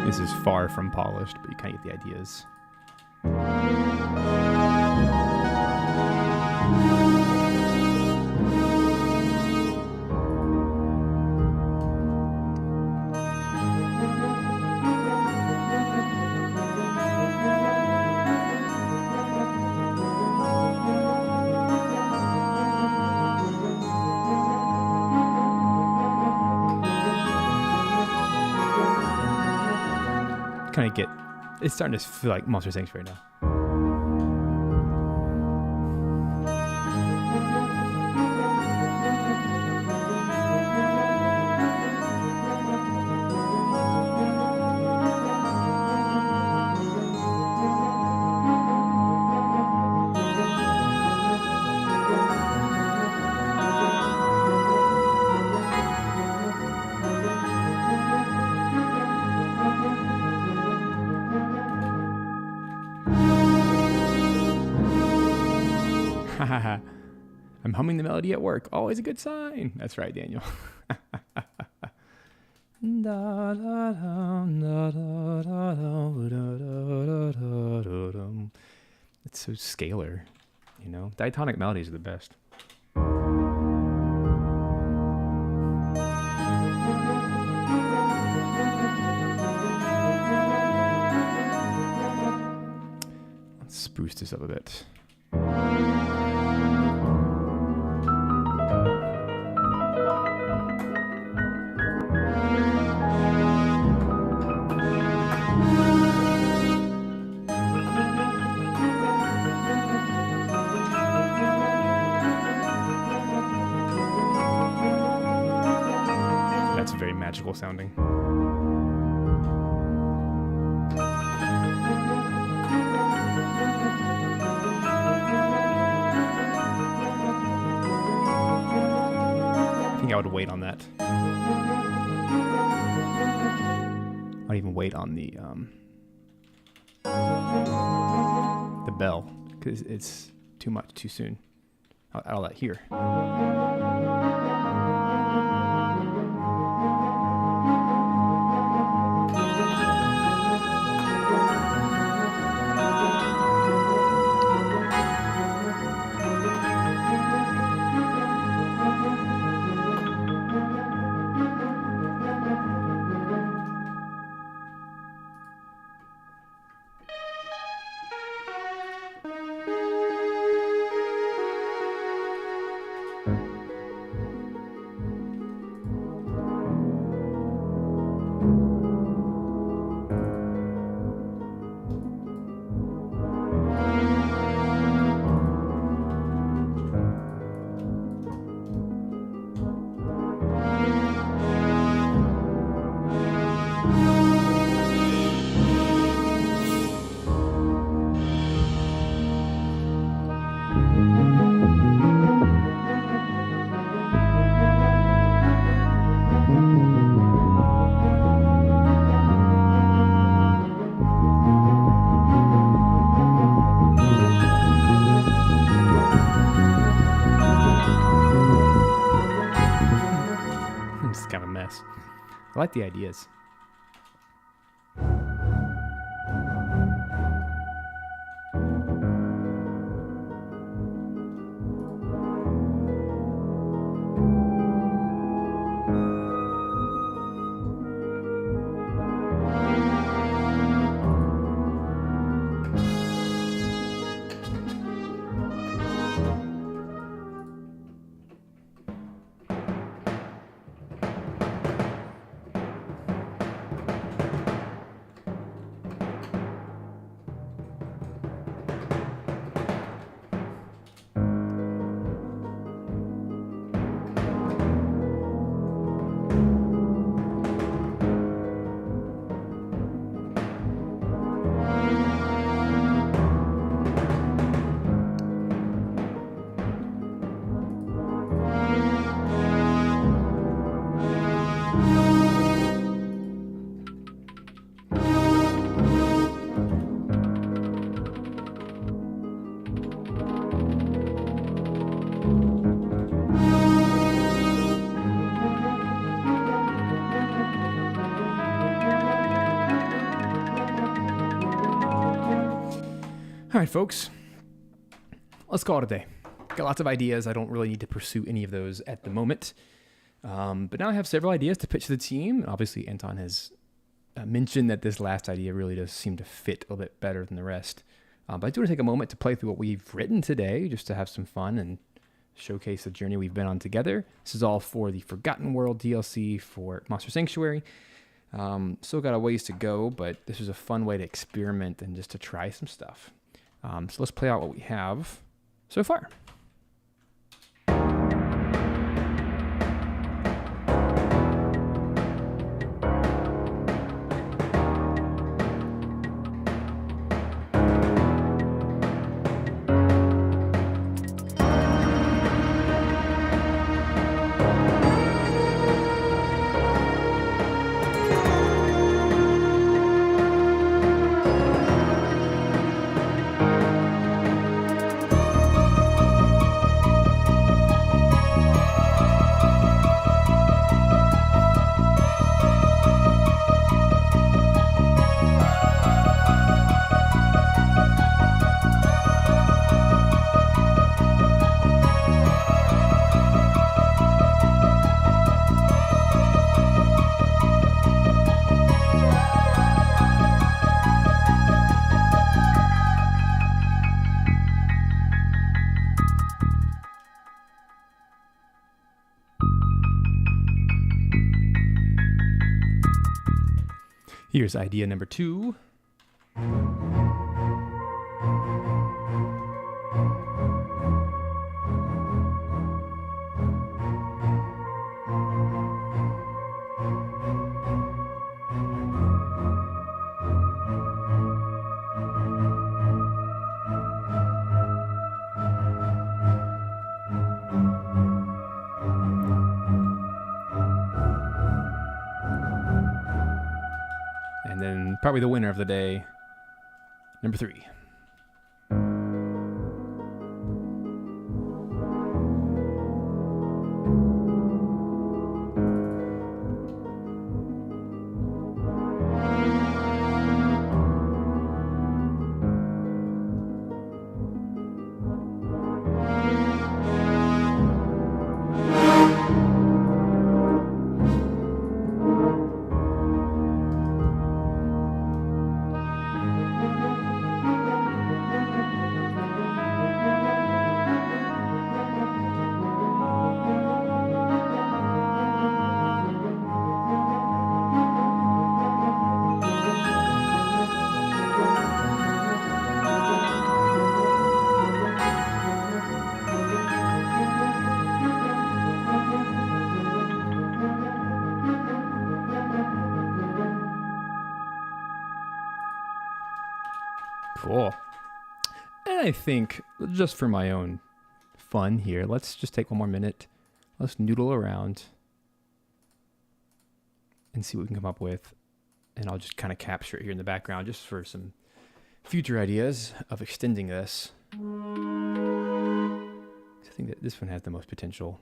This is far from polished, but you kind of get the ideas. Kind of get, it's starting to feel like Monster Sanctuary now. I'm humming the melody at work. Always a good sign. That's right, Daniel. It's so scalar, you know. Diatonic melodies are the best. Let's spruce this up a bit. That's very magical sounding. I think I would wait on that. I'd even wait on the bell, because it's too much too soon. I'll add all that here. I like the ideas. All right, folks, let's call it a day. Got lots of ideas. I don't really need to pursue any of those at the moment. But now I have several ideas to pitch to the team. Obviously, Anton has mentioned that this last idea really does seem to fit a little bit better than the rest. But I do want to take a moment to play through what we've written today, just to have some fun and showcase the journey we've been on together. This is all for the Forgotten World DLC for Monster Sanctuary. Still got a ways to go, but this is a fun way to experiment and just to try some stuff. So let's play out what we have so far. Here's idea number 2. And then probably the winner of the day, number 3. Cool. And I think, just for my own fun here, let's just take one more minute. Let's noodle around and see what we can come up with. And I'll just kind of capture it here in the background just for some future ideas of extending this. I think that this one has the most potential.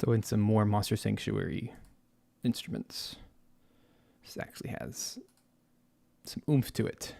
throw in some more Monster Sanctuary instruments. This actually has some oomph to it.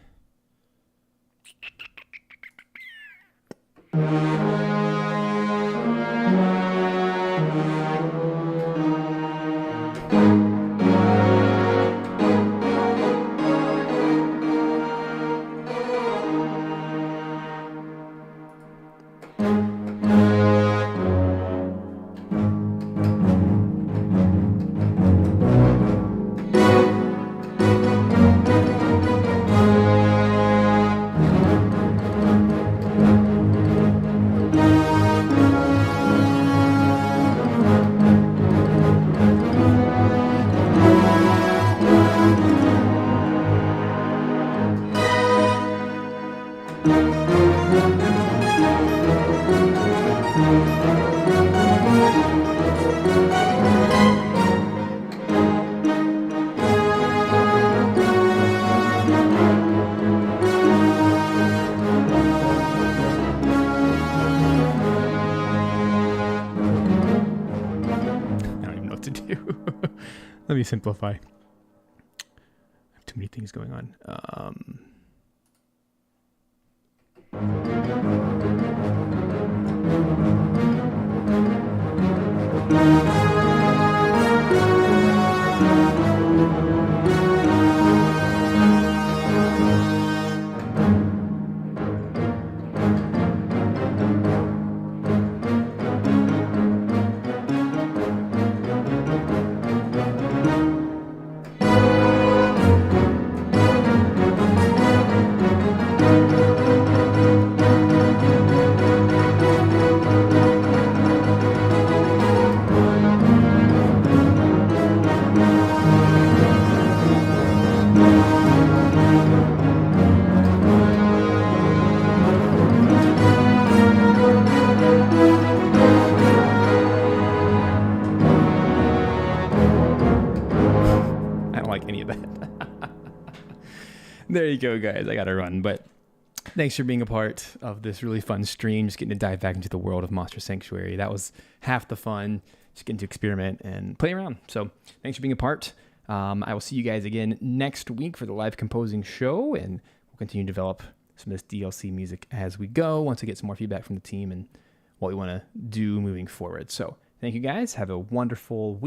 Let me simplify. I have too many things going on. There you go, guys. I got to run, but thanks for being a part of this really fun stream. Just getting to dive back into the world of Monster Sanctuary. That was half the fun, just getting to experiment and play around. So thanks for being a part. I will see you guys again next week for the live composing show, and we'll continue to develop some of this DLC music as we go once I get some more feedback from the team and what we want to do moving forward. So thank you guys. Have a wonderful week.